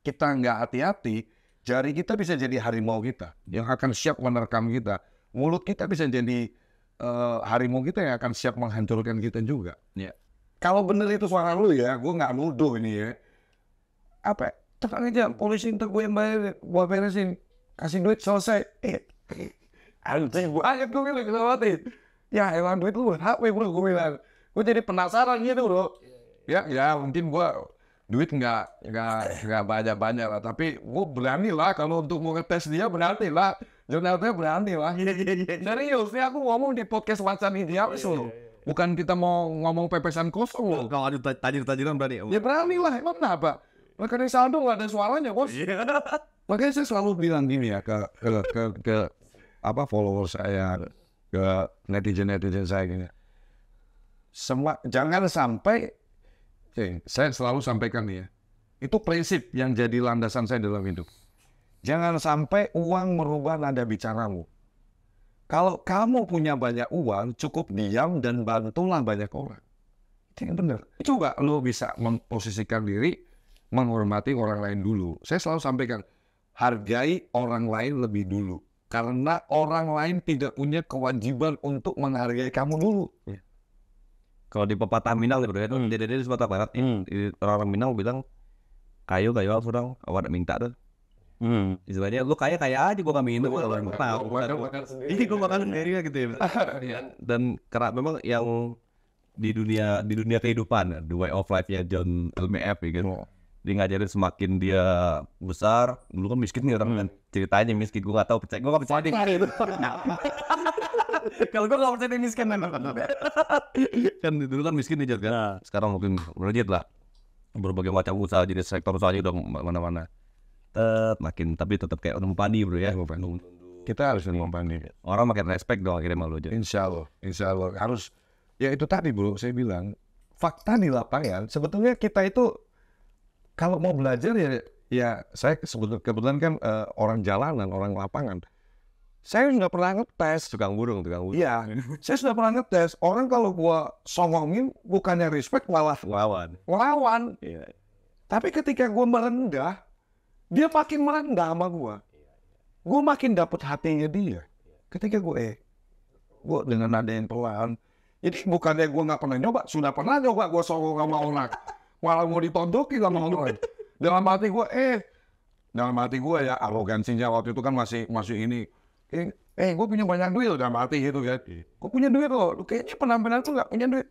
kita nggak hati-hati, jari kita bisa jadi harimau kita. Yang akan siap menerkam kita. Mulut kita bisa jadi harimau kita yang akan siap menghancurkan kita juga. Ya. Kalau bener itu suara lu ya, gue nggak nuduh ini ya. Tenang aja, polisi ntar gue yang bayar, gue beresin, kasih duit selesai. Gue bilang kesempatin. Ya emang duit lu HP bro, gue bilang. Gue jadi penasaran gitu bro. Ya mungkin gue duit nggak banyak lah, tapi gue berani lah kalau untuk mau ngetes dia, berani lah. Jurnalnya berani lah. Serius, ini aku ngomong di podcast Macan Idealis loh. Bukan kita mau ngomong pepesan kosong loh. Kalau ada tajir-tajiran berani. Ya berani lah, emang kenapa? Makanya saldo nggak ada suaranya bos. Makanya saya selalu bilang gini ya ke follower saya, ke netizen saya gini. Jangan sampai, saya selalu sampaikan nih ya, itu prinsip yang jadi landasan saya dalam hidup. Jangan sampai uang merubah nada bicaramu. Kalau kamu punya banyak uang, cukup diam dan bantulah banyak orang. Itu yang benar. Coba lo bisa memposisikan diri, menghormati orang lain dulu. Saya selalu sampaikan, hargai orang lain lebih dulu. Karena orang lain tidak punya kewajiban untuk menghargai kamu dulu. Kalau di pepatah Minang bro, itu jadi di Sumatera Barat, orang Minang bilang kayu orang awak minta tuh. Istilahnya lu kaya aja, gua nggak minum, gua nggak tahu. Ini gua makan sendiri gitu ya. Dan karena memang yang di dunia kehidupan, the way of life-nya John LMF ya kan. Dia ngajarin semakin dia besar, dulu kan miskin nih orang kan, ceritanya miskin, gua nggak tahu, gua nggak percaya deh. Kalau gua nggak percaya dia miskin kan dulu kan miskin nih kan. Sekarang mungkin melejit lah, berbagai macam usaha, jadi sektor usahanya udah mana-mana. Tapi tetap kayak mempani bro ya. Kita harus mempani. Orang makin respect dong akhirnya malu aja. Insya Allah harus. Ya itu tadi bro, saya bilang fakta di lapangan. Sebetulnya kita itu kalau mau belajar ya saya kebetulan kan orang jalanan, orang lapangan. Saya sudah pernah ngetes. Tukang burung. Iya, saya sudah pernah ngetes. Orang kalau gua songongin bukannya respect malah lawan. Iya. Tapi ketika gua merendah, dia makin merendah sama gua. Gua makin dapet hatinya dia. Ketika gue dengan nada yang pelan. Jadi bukannya gua nggak pernah nyoba, sudah pernah nyoba gua songong sama orang. Malah mau ditonjokin sama orang. Dalam hati gua ya arogansinya waktu itu kan masih ini. Gue punya banyak duit udah mati gitu kan. Gue punya duit loh. Lu kayaknya penampilan tuh nggak punya duit.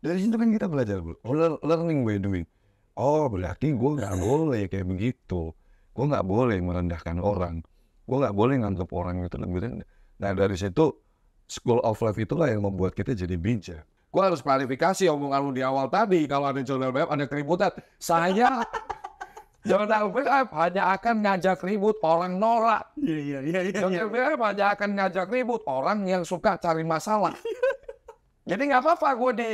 Dari situ kan kita belajar bro. Learning by doing. Oh berarti gue nggak boleh kayak begitu. Gue nggak boleh merendahkan orang. Gue nggak boleh nganggap orang itu lebih rendah. Nah dari situ School of Life itulah yang membuat kita jadi bijak. Gua harus klarifikasi omongan lu di awal tadi. Kalau ada Jonel Web ada keributan. Saya Jonel Web hanya akan ngajak ribut orang norak. Iya. Jonel Web hanya akan ngajak ribut orang yang suka cari masalah. Jadi nggak apa-apa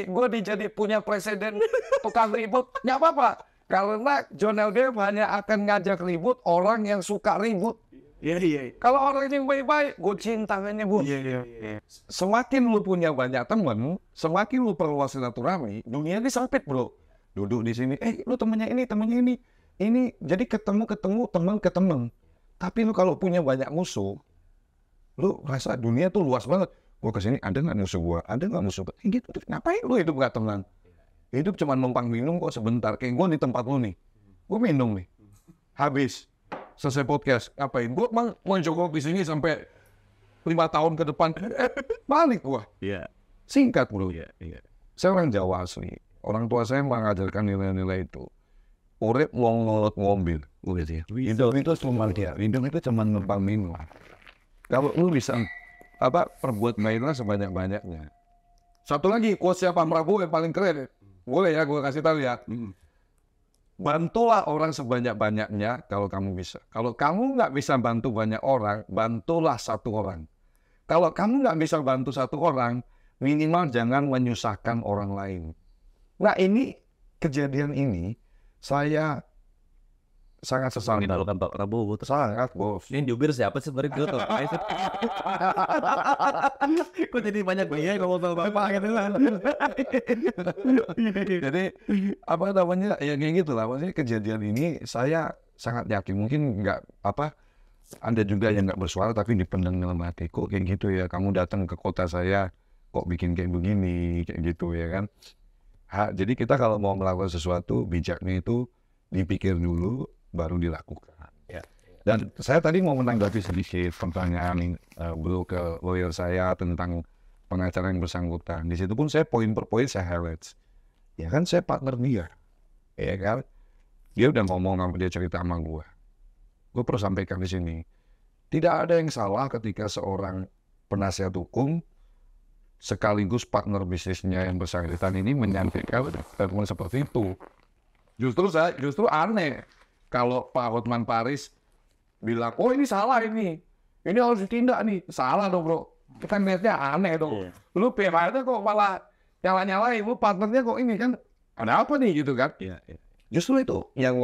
gue jadi punya presiden tukang ribut. Nggak apa-apa. Karena Jonel Web hanya akan ngajak ribut orang yang suka ribut. Iya. Kalau orang yang baik-baik, gue cinta ini bu. Iya. Semakin lu punya banyak temen, semakin lu perluas silaturahmi, dunia ini sempit bro. Duduk di sini, lu temennya ini. Ini jadi ketemu teman ke teman. Tapi lu kalau punya banyak musuh, lu rasa dunia tuh luas banget. Gue kesini, ada nggak musuh gue? Ada nggak musuh gue? Gitu, ngapain lu hidup nggak tenang? Hidup cuma numpang minum kok sebentar. Kayak gue di tempat lu nih, gue minum nih, habis. Selesai podcast, ngapain? Gue mau jongkok di sini sampai 5 tahun ke depan. Balik gua. Iya. Singkat bro. Iya. Saya orang Jawa asli. Orang tua saya mengajarkan nilai-nilai itu. Urip wong ngelot mobil. Gitu ya. Hidup itu cuma dia. Hidup itu cuma numpang minum. Kalau lu bisa perbuat baiklah sebanyak-banyaknya. Satu lagi, quotes-nya Pak Prabowo yang paling keren. Boleh ya, gue kasih tahu ya. Bantulah orang sebanyak-banyaknya kalau kamu bisa. Kalau kamu nggak bisa bantu banyak orang, bantulah satu orang. Kalau kamu nggak bisa bantu satu orang, minimal jangan menyusahkan orang lain. Nah ini, kejadian ini, saya sangat sesal. Kan Pak Prabowo. Sangat, bos. Ini jubir siapa sih sebenarnya gue tuh? Kok jadi banyak biaya ngomong sama bapak gitu kan? Jadi apa namanya ya kayak gitu lah. Maksudnya kejadian ini saya sangat yakin mungkin nggak Anda juga yang nggak bersuara tapi dipendam dalam hati. Kok kayak gitu ya? Kamu datang ke kota saya kok bikin kayak begini kayak gitu ya kan? Jadi kita kalau mau melakukan sesuatu bijaknya itu dipikir dulu baru dilakukan. Ya. Dan saya tadi mau menanggapi sedikit pertanyaan beliau ke lawyer saya tentang pengacara yang bersangkutan. Di situ pun saya poin per poin saya highlight. Ya kan saya partner dia. Ya kan? Dia udah ngomong sama dia cerita sama gue. Gue perlu sampaikan di sini. Tidak ada yang salah ketika seorang penasihat hukum sekaligus partner bisnisnya yang bersangkutan ini menyampaikan statement seperti itu. Justru aneh kalau Pak Hotman Paris bilang, oh ini salah ini harus ditindak nih. Salah dong bro, kita lihatnya aneh dong. Lu PH-nya kok malah nyala-nyalain, lu partnernya kok ini kan, ada apa nih gitu kan. Justru itu yang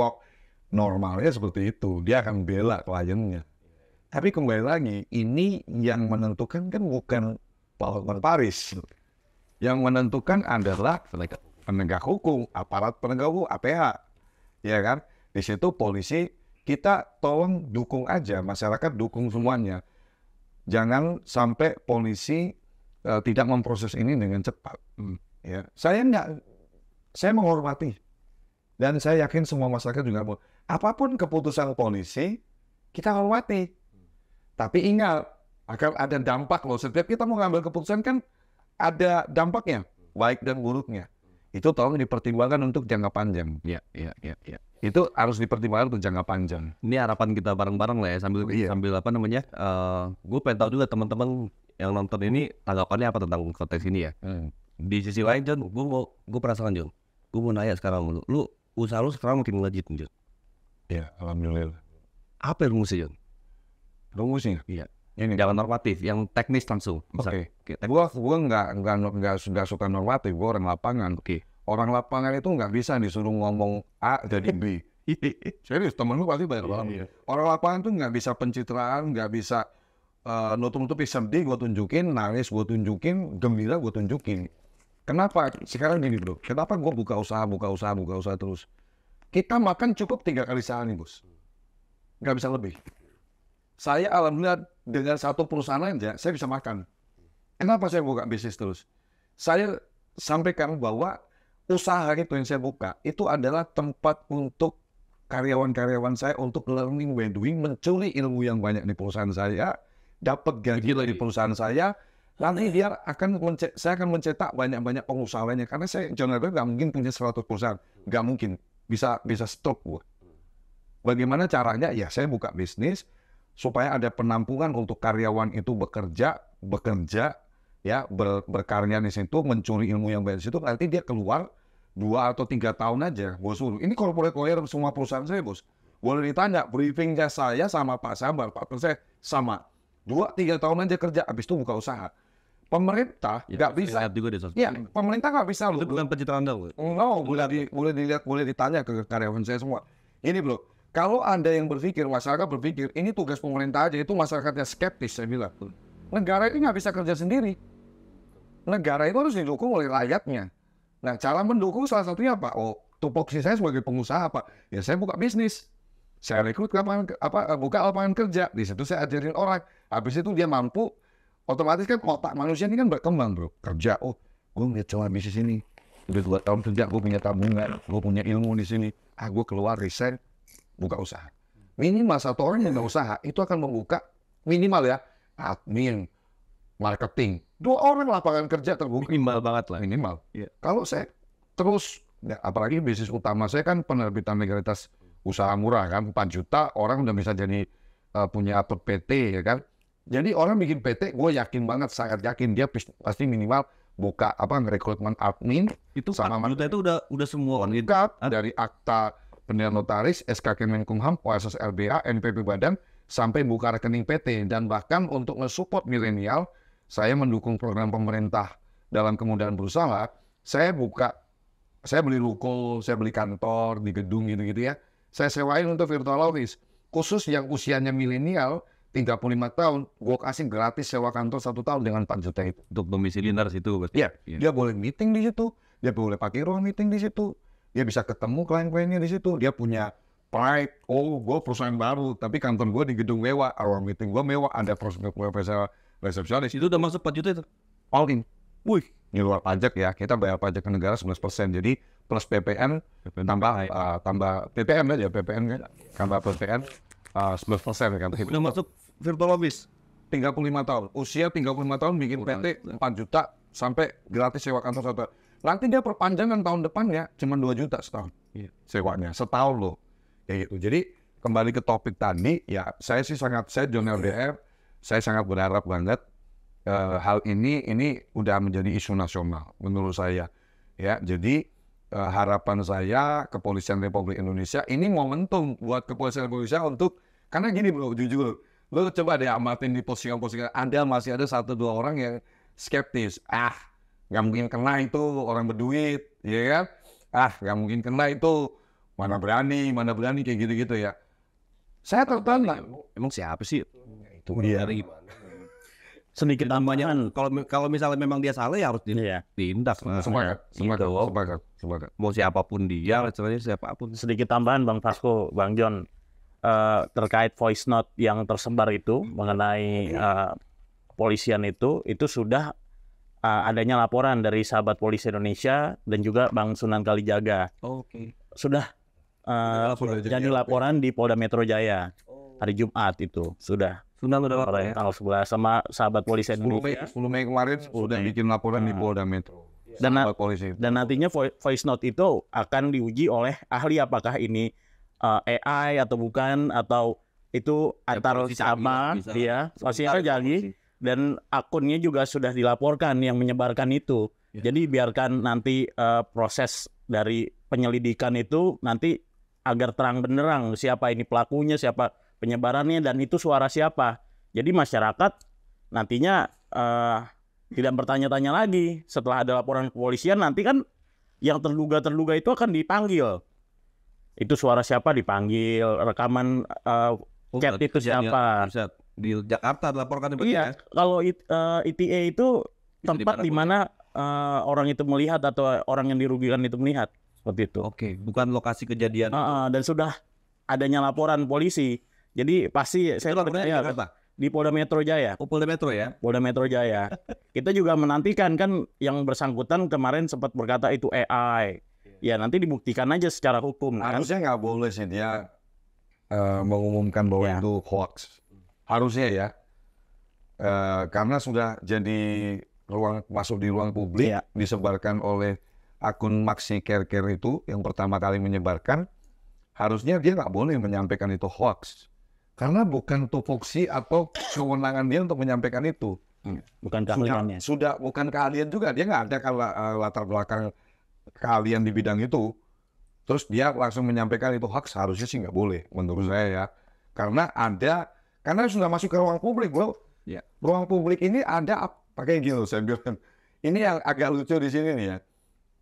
normalnya seperti itu, dia akan bela kliennya. Tapi kembali lagi, ini yang menentukan kan bukan Pak Hotman Paris. Yang menentukan adalah penegak hukum, aparat penegak hukum, APH. Ya kan? Di situ polisi, kita tolong dukung aja, masyarakat dukung semuanya. Jangan sampai polisi tidak memproses ini dengan cepat. Ya. Saya menghormati. Dan saya yakin semua masyarakat juga mau. Apapun keputusan polisi, kita hormati. Tapi ingat, akan ada dampak loh. Setiap kita mau ngambil keputusan kan ada dampaknya, baik dan buruknya. Itu tolong dipertimbangkan untuk jangka panjang. Iya. Itu harus dipertimbangkan untuk jangka panjang. Ini harapan kita bareng-bareng lah ya sambil apa namanya? Gue pengen tahu juga teman-teman yang nonton ini tanggapannya apa tentang konteks ini ya. Di sisi lain John, gue penasaran John. Gue mau nanya sekarang lu usaha lu sekarang makin melejit John. Ya, alhamdulillah. Apa rumusnya John? Rumusnya? Iya. Ini jangan normatif, yang teknis langsung. Oke. Gua nggak suka normatif. Gua orang lapangan. Orang lapangan itu nggak bisa disuruh ngomong A jadi B. Serius, temen lu pasti banyak banget. Orang lapangan tuh nggak bisa pencitraan, nggak bisa nutup-nutupi sedih gue tunjukin, nangis gue tunjukin, gembira gue tunjukin. Kenapa? Sekarang gini bro, kenapa gue buka usaha terus? Kita makan cukup 3 kali sehari bos. Nggak bisa lebih. Saya alhamdulillah dengan satu perusahaan aja, saya bisa makan. Kenapa saya buka bisnis terus? Saya sampaikan bahwa usaha itu yang saya buka, itu adalah tempat untuk karyawan-karyawan saya untuk learning by doing, mencuri ilmu yang banyak di perusahaan saya, dapat gaji di perusahaan saya, nanti saya akan mencetak banyak-banyak pengusaha lainnya. Karena saya Jonel Web nggak mungkin punya 100 perusahaan, nggak mungkin. Bisa stop gue. Bagaimana caranya? Ya saya buka bisnis, supaya ada penampungan untuk karyawan itu bekerja ya berkarya di situ, mencuri ilmu yang baik di situ, nanti dia keluar 2 atau 3 tahun aja, bos suruh. Ini corporate lawyer semua perusahaan saya, bos. Boleh ditanya, briefingnya saya sama Pak Sabar, partner saya sama. 2-3 tahun aja kerja, habis itu buka usaha. Pemerintah nggak bisa. Juga di sosmed. Ya, pemerintah nggak bisa loh. Itu bukan pencitraan dong. No, boleh dilihat, boleh ditanya ke karyawan saya semua. Ini bro, kalau Anda yang berpikir, masyarakat berpikir, ini tugas pemerintah aja, itu masyarakatnya skeptis, saya bilang. Negara ini nggak bisa kerja sendiri. Negara itu harus didukung oleh rakyatnya. Nah, cara mendukung salah satunya apa? Oh, tupoksi saya sebagai pengusaha apa? Ya saya buka bisnis. Saya rekrut buka lapangan kerja. Di situ saya ajarin orang. Habis itu dia mampu, otomatis kan otak manusia ini kan berkembang bro. Kerja, oh gue ngeliat coba bisnis ini. Udah 2 tahun kerja, gue punya tabungan, gue punya ilmu di sini. Gue keluar resign, buka usaha. Minimal 1 orang yang usaha itu akan membuka minimal ya admin, marketing. 2 orang lapangan kerja terbuka. Minimal banget lah. Minimal. Iya. Kalau saya terus, ya, apalagi bisnis utama saya kan penerbitan legalitas usaha murah kan, 4 juta orang udah bisa jadi punya akun PT ya kan. Jadi orang bikin PT, gue yakin banget, sangat yakin dia pasti minimal buka rekrutmen admin Itu sama 4 juta itu udah semua kan? lengkap dari akta pendidikan notaris, SK Kemenkumham, OSS LBA, NPP Badan sampai buka rekening PT. Dan bahkan untuk nge-support milenial, saya mendukung program pemerintah dalam kemudahan berusaha. Saya beli ruko, saya beli kantor di gedung gitu-gitu ya. Saya sewain untuk virtual office. Khusus yang usianya milenial 35 tahun, gue kasih gratis sewa kantor 1 tahun dengan 4 juta itu. Untuk domisili di situ berarti. Iya, dia boleh meeting di situ, dia boleh pakai ruang meeting di situ, dia bisa ketemu klien-kliennya di situ, dia punya pride, oh gue perusahaan baru, tapi kantor gue di gedung mewah, ruang meeting gue mewah, ada profesor resepsionis, Itu udah masuk 4 juta itu. all in. Wih, Di luar pajak ya, kita bayar pajak ke negara 11%, jadi plus PPN, tambah PPN aja, PPN kan, tambah PPN 11% kan. udah masuk virtual office. 35 tahun, usia 35 tahun bikin PT 4 juta sampai gratis sewa kantor 1 tahun. Nanti dia perpanjangan tahun depannya cuma 2 juta setahun. Iya. Sewanya, setahun loh. Kayak gitu. Jadi kembali ke topik tadi, ya saya John LDR, saya sangat berharap banget hal ini udah menjadi isu nasional menurut saya. Ya, jadi harapan saya Kepolisian Republik Indonesia ini momentum buat Kepolisian Indonesia untuk, karena gini bro, jujur, lo coba deh amatin di postingan-postingan, masih ada 1-2 orang yang skeptis. Nggak mungkin kena itu orang berduit, ya kan? Nggak mungkin kena itu, mana berani kayak gitu-gitu ya. Saya tertanya, Emang siapa sih? itu dia. Sedikit tambahan. Kalau misalnya memang dia salah ya harus ditindak. Semangat. Mau siapapun dia, istilahnya siapapun. Sedikit tambahan Bang Fasko, Bang John, terkait voice note yang tersebar itu mengenai kepolisian itu sudah adanya laporan dari sahabat polisi Indonesia dan juga Bang Sunan Kalijaga. Oke. Sudah jadi laporan di Polda Metro Jaya hari Jumat itu sudah. Sunan udah lapor ya. Tanggal 11 sama sahabat polisi 10 Indonesia. Mei kemarin sudah bikin laporan di Polda Metro. Polisi. Dan nantinya voice note itu akan diuji oleh ahli apakah ini AI atau bukan, atau itu antar sama ya sosial janji, dan akunnya juga sudah dilaporkan yang menyebarkan itu. Jadi biarkan nanti proses dari penyelidikan itu nanti agar terang benderang siapa ini pelakunya, siapa penyebarannya, dan itu suara siapa. Jadi masyarakat nantinya tidak bertanya-tanya lagi setelah ada laporan kepolisian. Nanti kan yang terduga itu akan dipanggil. Itu suara siapa dipanggil, rekaman chat itu siapa. Bisa di Jakarta dilaporkan. Iya, kalau ETA itu tempat di mana orang itu melihat atau orang yang dirugikan itu melihat, seperti itu. Oke, bukan lokasi kejadian. Dan sudah adanya laporan polisi. Jadi pasti saya percaya di Polda Metro Jaya. Polda Metro ya. Polda Metro Jaya. Kita juga menantikan kan yang bersangkutan kemarin sempat berkata itu AI. Ya nanti dibuktikan aja secara hukum. Harusnya nggak boleh sih dia mengumumkan bahwa itu hoax. Harusnya ya. Karena sudah jadi masuk di ruang publik, disebarkan oleh akun Maxi Care itu yang pertama kali menyebarkan. Harusnya dia nggak boleh menyampaikan itu hoax. Karena bukan tupoksi atau kewenangan dia untuk menyampaikan itu. Bukan keahliannya. Sudah bukan keahlian juga, dia nggak ada latar belakang keahlian di bidang itu. Terus dia langsung menyampaikan itu hoax, harusnya sih nggak boleh menurut saya ya. Karena sudah masuk ke ruang publik, bro. Ya. Ruang publik ini ada pakai gitu saya bilang. Ini yang agak lucu di sini nih ya.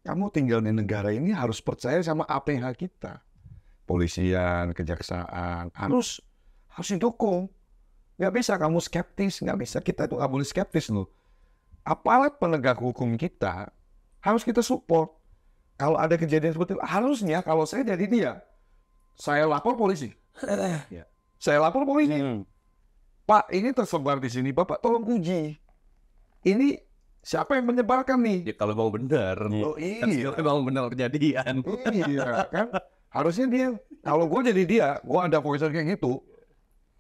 Kamu tinggal di negara ini harus percaya sama APH kita. Polisian, kejaksaan harus didukung. Nggak bisa kamu skeptis, nggak bisa, kita itu nggak boleh skeptis loh. Aparat penegak hukum kita harus kita support. Kalau ada kejadian seperti itu, harusnya kalau saya jadi dia, saya lapor polisi. Saya lapor polisi. Pak, ini tersebar di sini, Bapak tolong uji. Ini siapa yang menyebarkan nih? Ya kalau mau benar. Oh iya, Kalau mau benar kejadian. iya kan? Harusnya dia, kalau gue jadi dia, gue ada voice kayak gitu,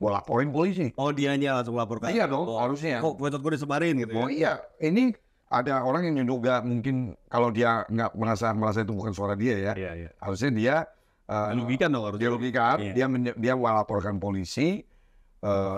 gue laporin polisi. Oh, dianya langsung laporkan. Iya dong, harusnya. Kok foto gue disebarin gitu ya? Oh iya, ini ada orang yang juga mungkin kalau dia nggak merasa itu bukan suara dia ya, Iya. harusnya dia Dirugikan dong harusnya. dirugikan, dia melaporkan polisi.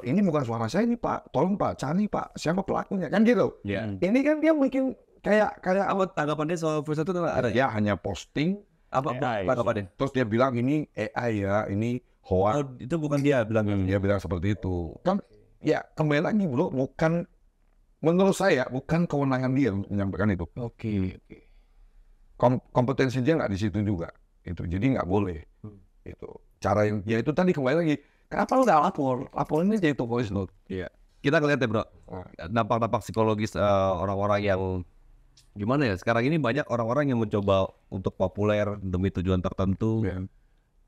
Ini bukan suara saya ini Pak, tolong Pak, cari Pak, siapa pelakunya kan gitu. Iya. Ini kan dia mungkin kayak Apa tanggapan dia soal voice itu ada? ya hanya posting, Apa tanggapan dia? terus dia bilang ini AI ya, ini hoax. Oh, itu bukan dia bilang. Dia bilang seperti itu. Kan ya kembali lagi bro, menurut saya bukan kewenangan dia untuk menyampaikan itu. Oke. Kompetensi dia nggak di situ juga. Itu jadi nggak boleh. Itu cara yang ya itu tadi kembali lagi. Kenapa lu nggak lapor ini jadi voice note? Iya. Kita ngeliat ya bro, dampak-dampak psikologis orang-orang yang gimana ya? Sekarang ini banyak orang-orang yang mencoba untuk populer demi tujuan tertentu.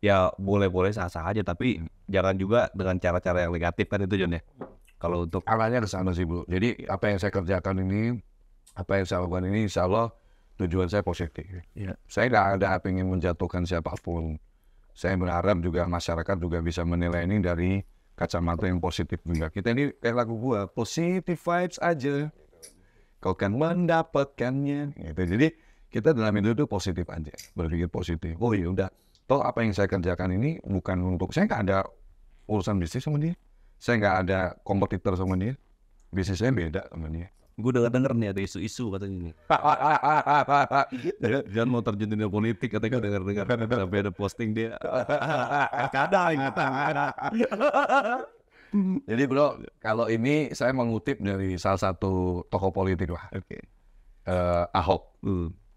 Ya boleh-boleh sah-sah aja, tapi jangan juga dengan cara-cara yang negatif kan itu John ya. Kalau untuk Arahnya ke sana sih bro. Jadi apa yang saya kerjakan ini, apa yang saya lakukan ini, insya Allah tujuan saya positif. Iya. Saya nggak ada pengen menjatuhkan siapapun. Saya berharap juga masyarakat juga bisa menilai ini dari kacamata yang positif juga. Kita ini kayak lagu gua, positive vibes aja. Kau kan mendapatkannya. Gitu. Jadi kita dalam hidup itu positif aja, berpikir positif. Oh iya udah. Toh apa yang saya kerjakan ini bukan untuk, saya nggak ada urusan bisnis sama dia. Saya nggak ada kompetitor sama dia. Bisnis saya beda sama dia. gue denger nih ada isu-isu katanya nih. Jangan mau terjun dunia politik katanya dengar-dengar sampai ada posting dia. Kadang. Jadi bro, kalau ini saya mengutip dari salah satu tokoh politik lah. Oke. Ahok.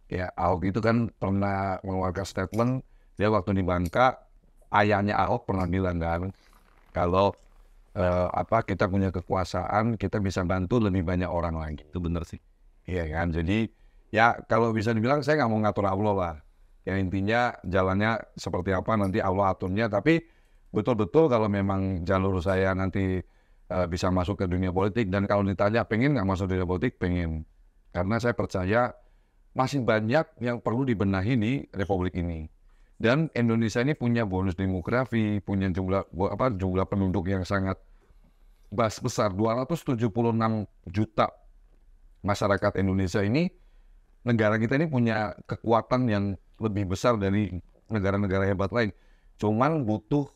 Ya, Ahok itu kan pernah mengeluarkan statement, dia waktu di Bangka, ayahnya Ahok pernah bilang kan, kalau kita punya kekuasaan, kita bisa bantu lebih banyak orang lagi. Itu benar sih. Iya kan, jadi ya kalau bisa dibilang saya nggak mau ngatur Allah lah. Yang intinya jalannya seperti apa nanti Allah aturnya, tapi betul-betul kalau memang jalur saya nanti bisa masuk ke dunia politik, dan kalau ditanya pengen nggak masuk dunia politik, pengen. Karena saya percaya masih banyak yang perlu dibenahi di Republik ini. Dan Indonesia ini punya bonus demografi, punya jumlah penduduk yang sangat besar, 276 juta masyarakat Indonesia ini. Negara kita ini punya kekuatan yang lebih besar dari negara-negara hebat lain. Cuman butuh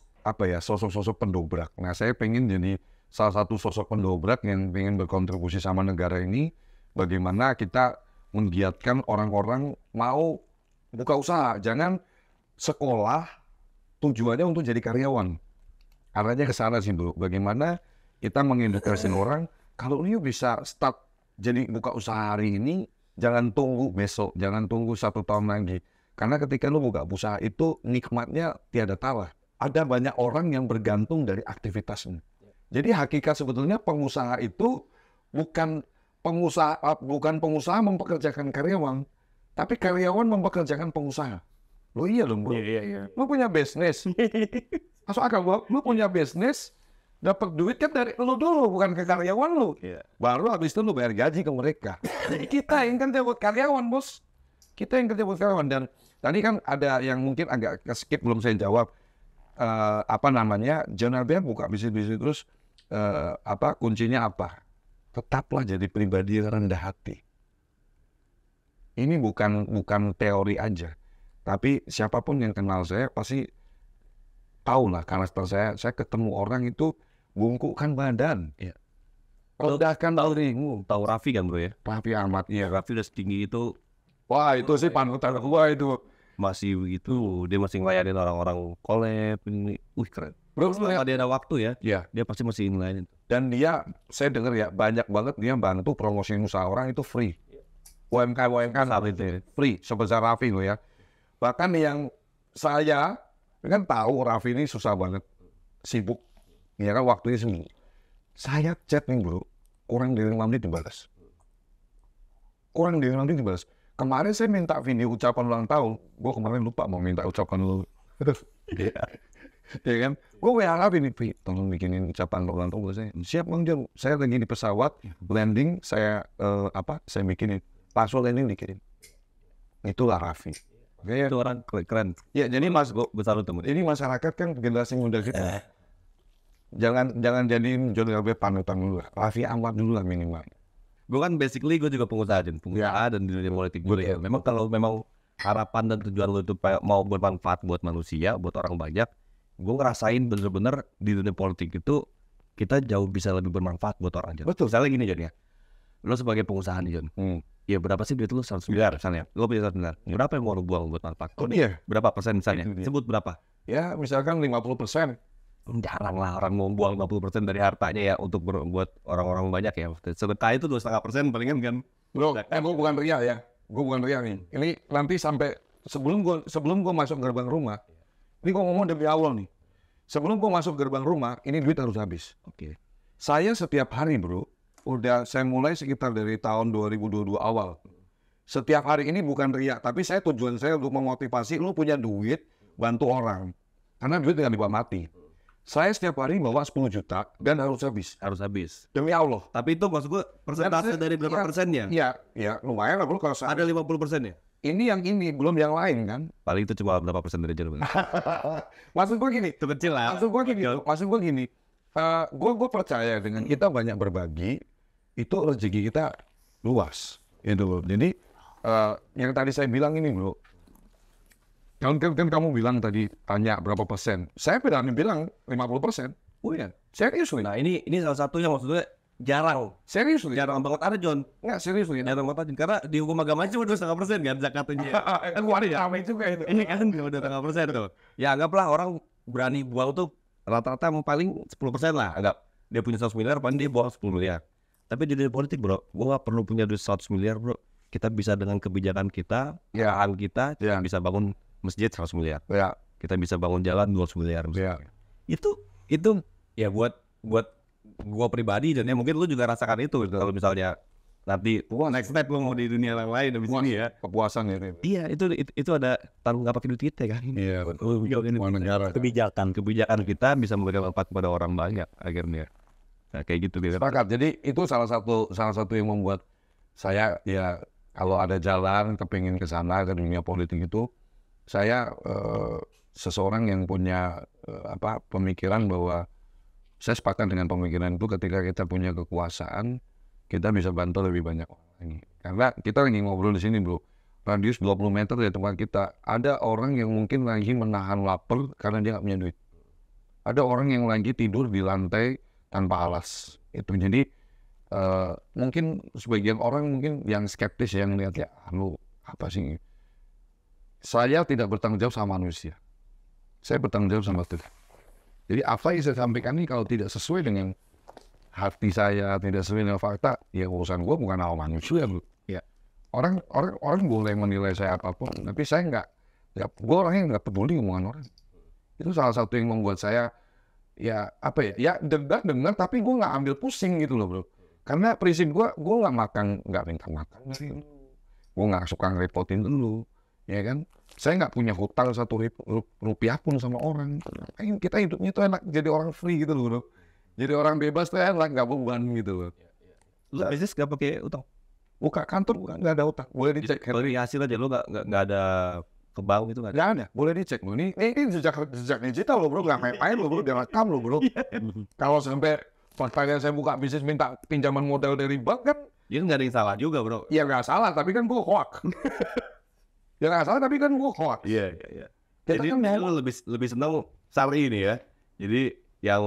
sosok-sosok pendobrak. Nah, saya pengen jadi salah satu sosok pendobrak yang pengen berkontribusi sama negara ini. Bagaimana kita menggiatkan orang-orang mau buka usaha, jangan sekolah tujuannya untuk jadi karyawan. Arahnya ke sana sih bro. Bagaimana kita mengedukasi orang, kalau lu bisa start jadi buka usaha hari ini, jangan tunggu besok, jangan tunggu 1 tahun lagi. Karena ketika lu buka usaha itu nikmatnya tiada tara. Ada banyak orang yang bergantung dari aktivitasnya. Jadi hakikat sebetulnya pengusaha itu bukan pengusaha mempekerjakan karyawan, tapi karyawan mempekerjakan pengusaha. Lo iya dong bro. Iya. Lo punya bisnis. Masuk akal bro. Lo punya bisnis, dapat duit kan dari lo dulu, bukan ke karyawan lo. Baru habis itu lo bayar gaji ke mereka. Kita yang kerja buat karyawan bos. Kita yang kerja buat karyawan. Dan tadi kan ada yang mungkin agak skip belum saya jawab. General Bear buka bisnis terus kuncinya apa? Tetaplah jadi pribadi yang rendah hati. Ini bukan teori aja. Tapi siapapun yang kenal saya pasti tahu lah karakter saya. Saya ketemu orang itu bungkukkan badan. Iya. Ledakan dirimu. Tahu Raffi kan bro ya? Raffi Ahmad, iya. Raffi udah setinggi itu Wah itu sih panutan gua itu. masih begitu, dia masih ngelayanin orang-orang collab ini, keren. Bro, Selama dia ada waktu ya, ya. dia pasti masih ngelayanin. Dan dia, saya dengar ya, banyak banget dia bantu promosiin usaha orang itu free. UMKM saat itu free, sebesar Raffi loh ya. Bahkan yang saya kan tahu Raffi ini susah banget, sibuk. Ya kan waktunya seminggu. Saya chat nih bro, kurang dari 5 menit dibalas. Kurang dari 5 menit dibalas. Kemarin saya minta video ucapan ulang tahun, gue kemarin lupa mau minta ucapan dulu. Ya kan, gue WA Raffi nih, tolong bikinin ucapan ulang tahun buat saya. Siap Bang Jon, saya lagi di pesawat, landing, saya saya bikinin, langsung landing dikirim. Itulah Raffi. Okay, Itu orang keren. ya jadi besar itu. ini masyarakat kan generasi muda kita. Jangan jadiin Jon LB panutan dulu lah. Raffi Ahmad dulu lah minimal. Gue kan basically gue juga pengusaha dan di dunia politik juga ya. Memang kalau harapan dan tujuan lo itu mau bermanfaat buat manusia, buat orang banyak, gue ngerasain bener-bener di dunia politik itu kita jauh bisa lebih bermanfaat buat orang. Jon. Betul. Misalnya gini Jon ya, lo sebagai pengusaha nih Jon, ya berapa sih duit lo 100 miliar misalnya, lo punya 100 miliar, berapa yang mau lo buang buat manfaat? Oh iya. Berapa persen misalnya? Sebut berapa? Ya misalkan 50%. Jarang lah orang mau buang 50% dari hartanya ya untuk buat orang-orang banyak ya. Sedekah itu 2,5% palingan kan. Bro, gue bukan ria ya. Gue bukan ria nih. Ini nanti sampai sebelum gue masuk gerbang rumah, ini gue ngomong demi Allah nih. Sebelum gue masuk gerbang rumah, ini duit harus habis. Oke. Saya setiap hari bro, saya mulai sekitar dari tahun 2022 awal. Setiap hari ini bukan ria, tapi tujuan saya untuk memotivasi lu punya duit, bantu orang. Karena duit tinggal dibawa mati. Saya setiap hari bawa 10 juta dan harus habis. Harus habis. Demi Allah. Tapi itu maksud gue persentase dari berapa persennya? Iya, lumayan lah bro kalau Ada 50% ya? ini belum yang lain kan. Paling itu cuma berapa persen dari jalan. Maksud gue gini. Itu kecil lah. Maksud gue gini. Gue percaya dengan kita banyak berbagi, itu rezeki kita luas. Gitu loh. Jadi yang tadi saya bilang ini bro. Kan kamu bilang tadi tanya berapa persen. Saya berani bilang 50%. Oh iya. Serius nih. Nah ini salah satunya maksudnya jarang. Serius nih. Jarang banget ada Jon. Nggak serius nih. Jarang banget ada. Karena di hukum agama cuma 2,5% kan zakatnya. Kan waduh ramai juga itu. Ini kan udah 2,5% tuh. Ya anggaplah orang berani buang tuh rata-rata paling 10% lah. Anggap dia punya 100 miliar paling dia buang 10 miliar. Tapi di dunia politik bro, gua nggak perlu punya duit 100 miliar bro. Kita bisa dengan kebijakan kita, lahan kita, bisa bangun masjid 100 miliar. Ya. Kita bisa bangun jalan 200 miliar. Ya. Itu ya buat gua pribadi dan ya mungkin lu juga rasakan itu kalau misalnya nanti next step lu mau di dunia yang lain habis ini ya. Kepuasan gitu. Iya, itu ada tanggung nggak pakai duit kita kan. Iya, betul. Negara. Kebijakan Kita bisa memberikan manfaat kepada orang banyak akhirnya. Nah, kayak gitu gitu. Sepakat. Jadi itu salah satu yang membuat saya ya kalau ada jalan kepingin ke sana ke dunia politik itu saya seseorang yang punya pemikiran bahwa saya sepakat dengan pemikiran itu ketika kita punya kekuasaan kita bisa bantu lebih banyak orang lagi. Karena kita lagi ngobrol di sini bro, radius 20 meter dari tempat kita ada orang yang mungkin lagi menahan lapar karena dia nggak punya duit. Ada orang yang lagi tidur di lantai tanpa alas. Itu jadi mungkin sebagian orang mungkin yang skeptis yang lihat ya lu apa sih. Saya tidak bertanggung jawab sama manusia. Saya bertanggung jawab sama Tuhan. Jadi apa yang saya sampaikan ini kalau tidak sesuai dengan hati saya, tidak sesuai dengan fakta, ya urusan gue bukan sama manusia, bro. Ya. Orang boleh menilai saya apapun, tapi saya nggak, gue orangnya nggak peduli omongan orang. Itu salah satu yang membuat saya, ya dengar, tapi gue nggak ambil pusing gitu loh, bro. Karena prinsip gue nggak minta makan dari lu. Gue nggak suka ngerepotin lu. Ya kan, saya nggak punya hutang 1 rupiah pun sama orang. Kita hidupnya tuh enak, jadi orang free gitu loh bro. Jadi orang bebas tuh enak, nggak beban gitu loh. Lu bisnis nggak pakai utang? Buka kantor nggak ada utang, boleh dicek. Dari hasil aja lu nggak ada ke bank itu nggak ada, boleh dicek. Ini jejak digital loh bro, nggak main-main loh bro, dia rekam loh bro. Kalau sampai faktanya saya buka bisnis minta pinjaman modal dari bank kan, ya nggak ada yang salah juga bro. Ya nggak salah, tapi kan gue hoak. Ya nggak salah tapi kan gue hoax. Iya. Jadi kan lu lebih senang syar'i ini ya. Jadi yang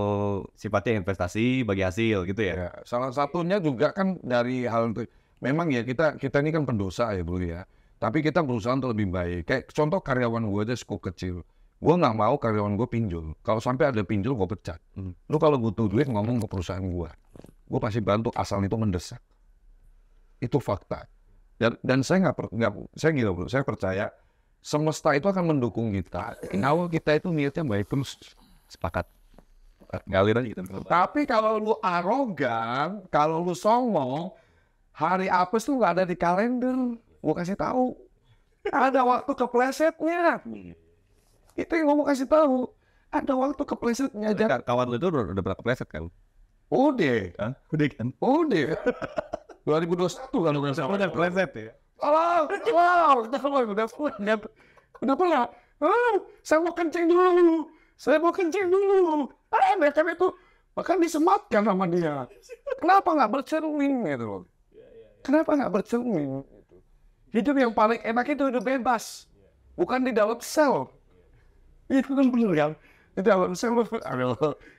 sifatnya investasi bagi hasil gitu ya. Ya, salah satunya juga kan dari hal itu. Memang ya kita ini kan pendosa ya bro ya. Tapi kita berusaha untuk lebih baik. Kayak contoh karyawan gue aja skup kecil. Gue nggak mau karyawan gue pinjol. Kalau sampai ada pinjol gue pecat. Lu kalau butuh duit ngomong ke perusahaan gue pasti bantu asal itu mendesak. Itu fakta. Dan saya saya gila bro. Saya percaya semesta itu akan mendukung kita. Awal kita itu niatnya baik terus. Sepakat. Ngalir aja gitu. Tapi kalau lu arogan, kalau lu songong, hari apes tuh nggak ada di kalender. Gue kasih tahu. Ada waktu keplesetnya. Itu yang gue mau kasih tahu. Ada waktu keplesetnya. Kawan lu itu udah pernah kepleset kan? Udah. Hah? Udah kan? Udah. 2021 kan udah kepleset ya? Udah pernah. Saya mau kencing dulu. Mereka itu bahkan disematkan sama dia. Kenapa nggak bercermin gitu loh? Kenapa nggak bercermin? Hidup yang paling enak itu hidup bebas, bukan di dalam sel. Itu kan bener kan? Di dalam sel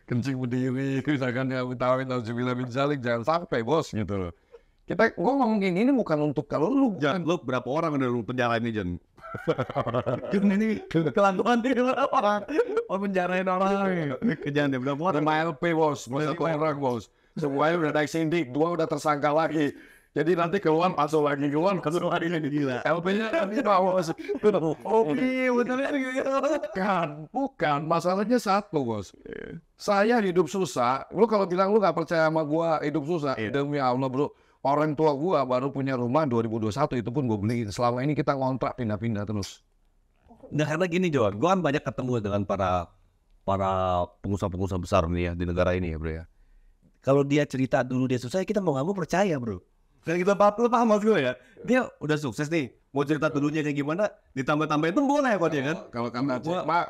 kencing berdiri, misalkan ya utawin nauzubillah min dzalik, jangan sampai bos gitu loh. Gue ngomongin ini bukan untuk kalau lu Jan, lu berapa orang udah lu penjara ini Jan? ini Kelakuan dia orang penjarain orang. Kejadian dia berapa orang? 5 LP bos, 1 orang bos. Semuanya udah naik sindik, 2 udah tersangka lagi. Jadi nanti keluar masuk lagi gila. LP-nya nanti bawa bos. Bukan. Masalahnya satu bos. Saya hidup susah. Lu kalau bilang lu nggak percaya sama gua hidup susah, demi Allah bro. Orang tua gua baru punya rumah 2021 itu pun gua beliin. Selama ini kita ngontrak pindah-pindah terus. Nah karena gini Johan, gua kan banyak ketemu dengan para pengusaha-pengusaha besar nih ya di negara ini ya bro ya. Kalau dia cerita dulu dia susah, kita mau nggak mau percaya bro. Karena kita paham maksud gue ya. Dia udah sukses nih, mau cerita dulunya kayak gimana, ditambah-tambahin pun boleh kok dia kan. Kalau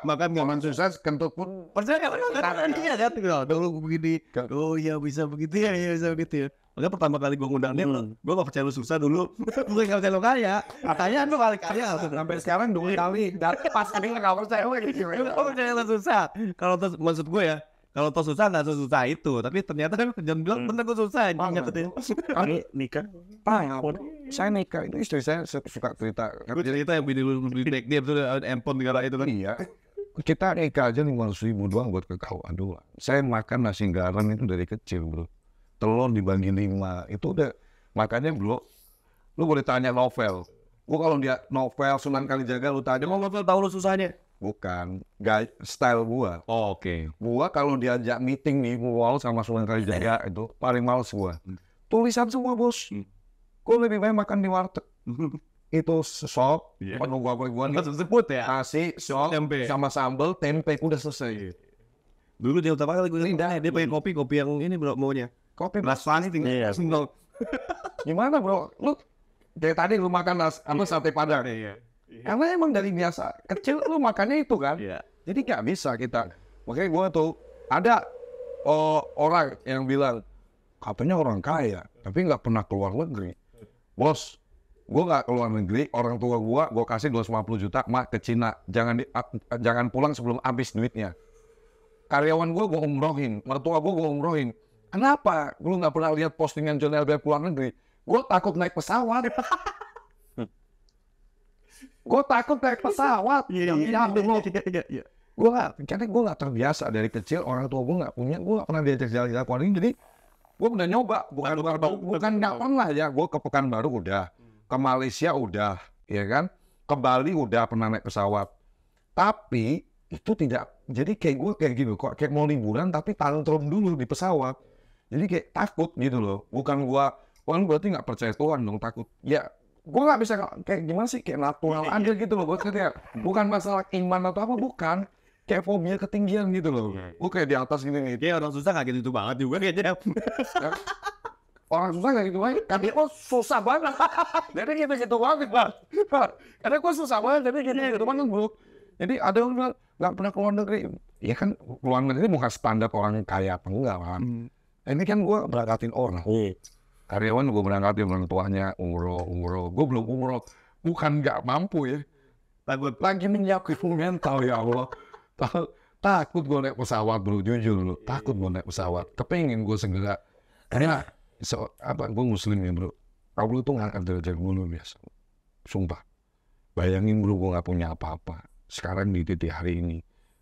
makan nggak sukses, kentut pun Percaya kan dia kan dulu begini. Oh iya bisa begitu ya, bisa begitu ya. Makanya pertama kali gue ngundang dia, gue gak percaya lu susah dulu. Gue gak percaya lu kaya. Katanya lu kaya. sampai sekarang 2 kali. Dan pas ada nggak percaya Gue percaya lu susah. Kalau maksud gue ya, kalau toh susah nggak sesusah itu, tapi ternyata kan jangan bilang bener gue susah. Ingat tadi. Nikah. Saya nikah itu istri saya suka cerita. Gue cerita yang bini lu naik dia betul handphone negara itu kan. Iya. Kita nikah aja 500.000 doang buat kekauan doang. Saya makan nasi garam itu dari kecil bro. Telur dibagi 5 itu udah. Makanya bro, lu boleh tanya novel. Gua kalau dia novel Sunan Kalijaga lu tanya, Mau novel tahu lu susahnya? bukan style gua. Oh, oke. Gua kalau diajak meeting nih mual sama Sunan Kalijaga itu paling males gua. Tulisan semua bos. Gua lebih baik makan di warteg. Itu sop, penuh gua Langsung sebut ya. nasi, sop, Tempe. sama sambal, tempe udah selesai. Dulu dia utama kali gue lidah, dia pakai kopi yang ini bro maunya. Kopi Belas panas tinggal. Iya. gimana bro? Lu dari tadi lu makan sate padang. Iya. Karena emang dari biasa kecil lu makannya itu kan. Iya. Jadi nggak bisa kita. Makanya gua tuh ada orang yang bilang katanya orang kaya tapi nggak pernah keluar negeri. Bos, gua nggak keluar negeri. Orang tua gua kasih 250 juta mak ke Cina. Jangan pulang sebelum habis duitnya. Karyawan gua umrohin, mertua gua umrohin. Kenapa? Lu nggak pernah lihat postingan John LB keluar negeri? Gue takut naik pesawat. Gue takut naik pesawat. Iya. Karena gue nggak terbiasa dari kecil. Orang tua gue nggak punya. Gue nggak pernah diajak jalan-jalan keluar negeri. Jadi gue udah nyoba. Bukan nggak pernah ya. Gue ke Pekanbaru udah, ke Malaysia udah, ya kan? Ke Bali udah pernah naik pesawat. Tapi itu tidak. Jadi kayak gue kayak gitu. Kok kayak mau liburan tapi tantrum dulu di pesawat. Jadi kayak takut gitu loh. Bukan berarti nggak percaya Tuhan dong, takut. Ya, gue nggak bisa kayak gimana sih, kayak natural aja gitu loh. Gue kayak bukan masalah iman atau apa, bukan. Kayak fobia ketinggian gitu loh. Gue kayak di atas gini nih. Dia orang susah nggak gitu banget juga kayaknya. Orang susah nggak gitu banget. Karena gue susah banget. Jadi gitu banget, Pak. Karena gue susah banget, jadi gitu banget, bro. Jadi ada yang bilang nggak pernah keluar negeri. Ya kan keluar negeri bukan standar orang kaya apa enggak kan. Ini kan gue berangkatin orang. Karyawan gue berangkatin orang tuanya umroh. Gue belum umroh. Bukan nggak mampu ya. Takut lagi menyakiti mental ya Allah. takut gue naik pesawat bro, jujur bro, takut gue naik pesawat. Kepengen gue segera, karena gue muslim ya bro. Allah tuh ngangkat derajat gue luar biasa, sumpah. Bayangin bro, gue nggak punya apa-apa. Sekarang di titik hari ini.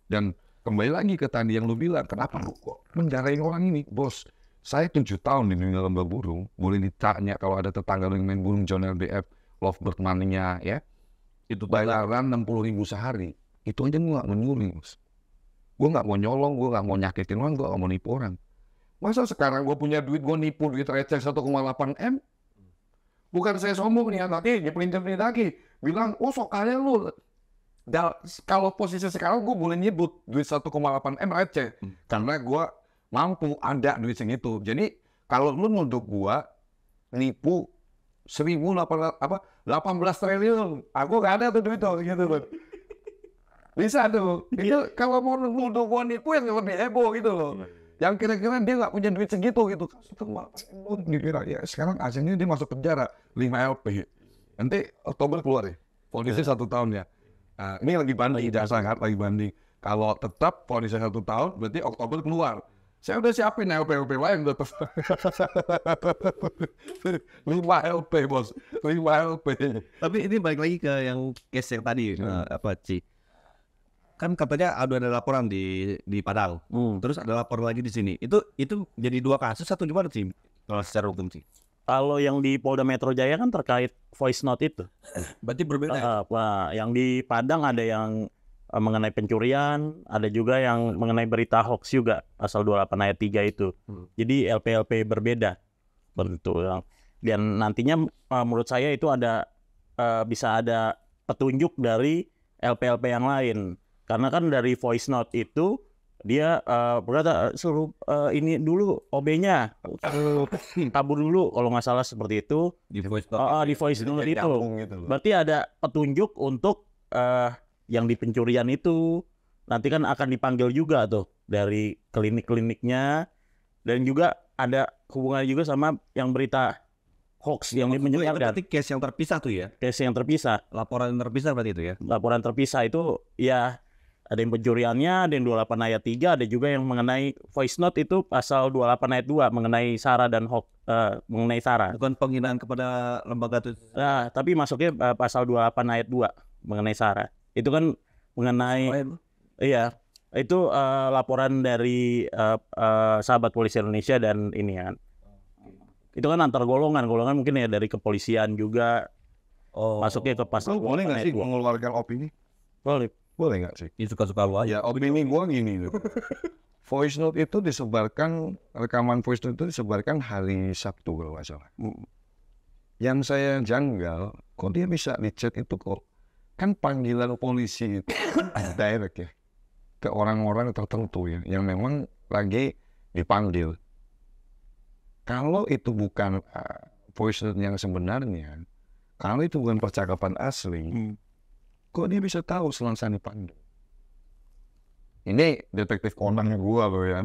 Dan kembali lagi ke tadi yang lu bilang, kenapa lu kok menjarain orang ini, bos? Saya 7 tahun di dunia lomba burung. Boleh ditanya kalau ada tetangga yang main burung John LBF, lovebird money-nya ya, itu bayaran 60.000 sehari. Itu aja gue nggak mau nyuri, bos. Gue nggak mau nyolong, gue nggak mau nyakitin orang, gue nggak mau nipu orang. Masa sekarang gue punya duit, gue nipu duit receh 1,8 M? Bukan saya sombong nih, nanti nyepelin lagi. Bilang, oh sok kaya lu. Kalau posisi sekarang gue boleh nyebut duit 1,8 M receh. Karena gue mampu ada duit segitu. Jadi kalau lu nuduh gue nipu 18 triliun, aku gak ada tuh duit tuh gitu loh. Bisa tuh. Itu kalau mau nuduh gue nipu yang lebih heboh gitu loh. Yang kira-kira dia nggak punya duit segitu gitu. Dikira ya sekarang hasilnya dia masuk penjara 5 LP. Nanti Oktober keluar ya. Polisnya 1 tahun ya. Nah, ini lagi banding, jasa kan lagi banding. Kalau tetap polisnya 1 tahun, berarti Oktober keluar. Saya udah siapin LP lain udah 5 LP bos, 5 LP. Tapi ini balik lagi ke yang case yang tadi, Ci. Kan katanya ada laporan di Padang, terus ada laporan lagi di sini. Itu jadi 2 kasus atau gimana sih? Kalau secara hukum sih? Kalau yang di Polda Metro Jaya kan terkait voice note itu. Berarti berbeda. Yang di Padang ada yang mengenai pencurian, ada juga yang mengenai berita hoax juga, pasal 28 ayat 3 itu. Jadi LP-LP berbeda. Begitu. Dan nantinya menurut saya itu ada bisa ada petunjuk dari LP-LP yang lain. Karena kan dari voice note itu dia berkata suruh ini dulu OB-nya kabur dulu kalau nggak salah seperti itu Di voice note. di voice note itu. Gitu Berarti ada petunjuk untuk yang di pencurian itu nanti kan akan dipanggil juga tuh dari klinik-kliniknya, dan juga ada hubungannya juga sama yang berita hoax yang menyebarkan. Berarti case yang terpisah tuh ya? Case yang terpisah. Laporan yang terpisah berarti itu ya? Laporan terpisah itu ya ada yang pencuriannya, ada yang 28 ayat 3, ada juga yang mengenai voice note itu pasal 28 ayat 2 mengenai SARA dan hoax, mengenai SARA. Bukan penghinaan kepada lembaga itu. Nah, tapi masuknya pasal 28 ayat 2 mengenai SARA. Itu kan mengenai iya, itu laporan dari sahabat polisi Indonesia dan ini kan. Itu kan antar golongan mungkin ya dari kepolisian juga. Masuknya ke pasal. Boleh nggak sih mengeluarkan opini? Boleh nggak sih? Itu suka-suka lu aja. Ya opini gue gini loh. Voice note itu disebarkan, rekaman voice note itu disebarkan hari Sabtu kalau nggak salah. Yang saya janggal, kok dia bisa di-chat itu kok. Kan panggilan polisi itu direct ya. Ke orang-orang tertentu ya, yang memang lagi dipanggil. Kalau itu bukan voice note yang sebenarnya, kalau itu bukan percakapan asli, kok dia bisa tahu selangsa dipanggil? Ini detektif Conan gua loh ya.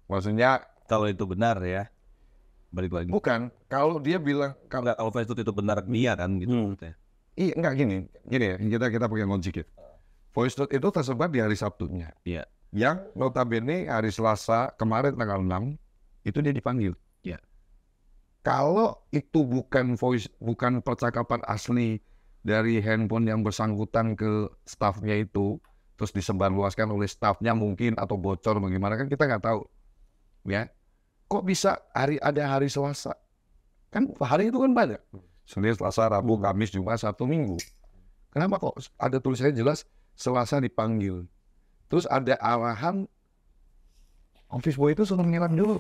Maksudnya Kalau itu benar ya, balik lagi. bukan. Kalau dia bilang Kalau voice note itu benar dia kan gitu. maksudnya. iya enggak gini ya. Kita pakai logik ya. Voice note itu tersebar di hari Sabtunya. Iya. Yang notabene hari Selasa kemarin tanggal 6 itu dia dipanggil. Iya. Kalau itu bukan percakapan asli dari handphone yang bersangkutan ke stafnya itu, terus disebarluaskan oleh stafnya mungkin atau bocor bagaimana kan kita nggak tahu, ya. Kok bisa ada hari Selasa? Kan hari itu kan banyak. Senin, Selasa, Rabu, Kamis, Jumat, Sabtu, Minggu. Kenapa kok ada tulisannya jelas Selasa dipanggil? Terus ada arahan office boy itu suruh ngilang dulu.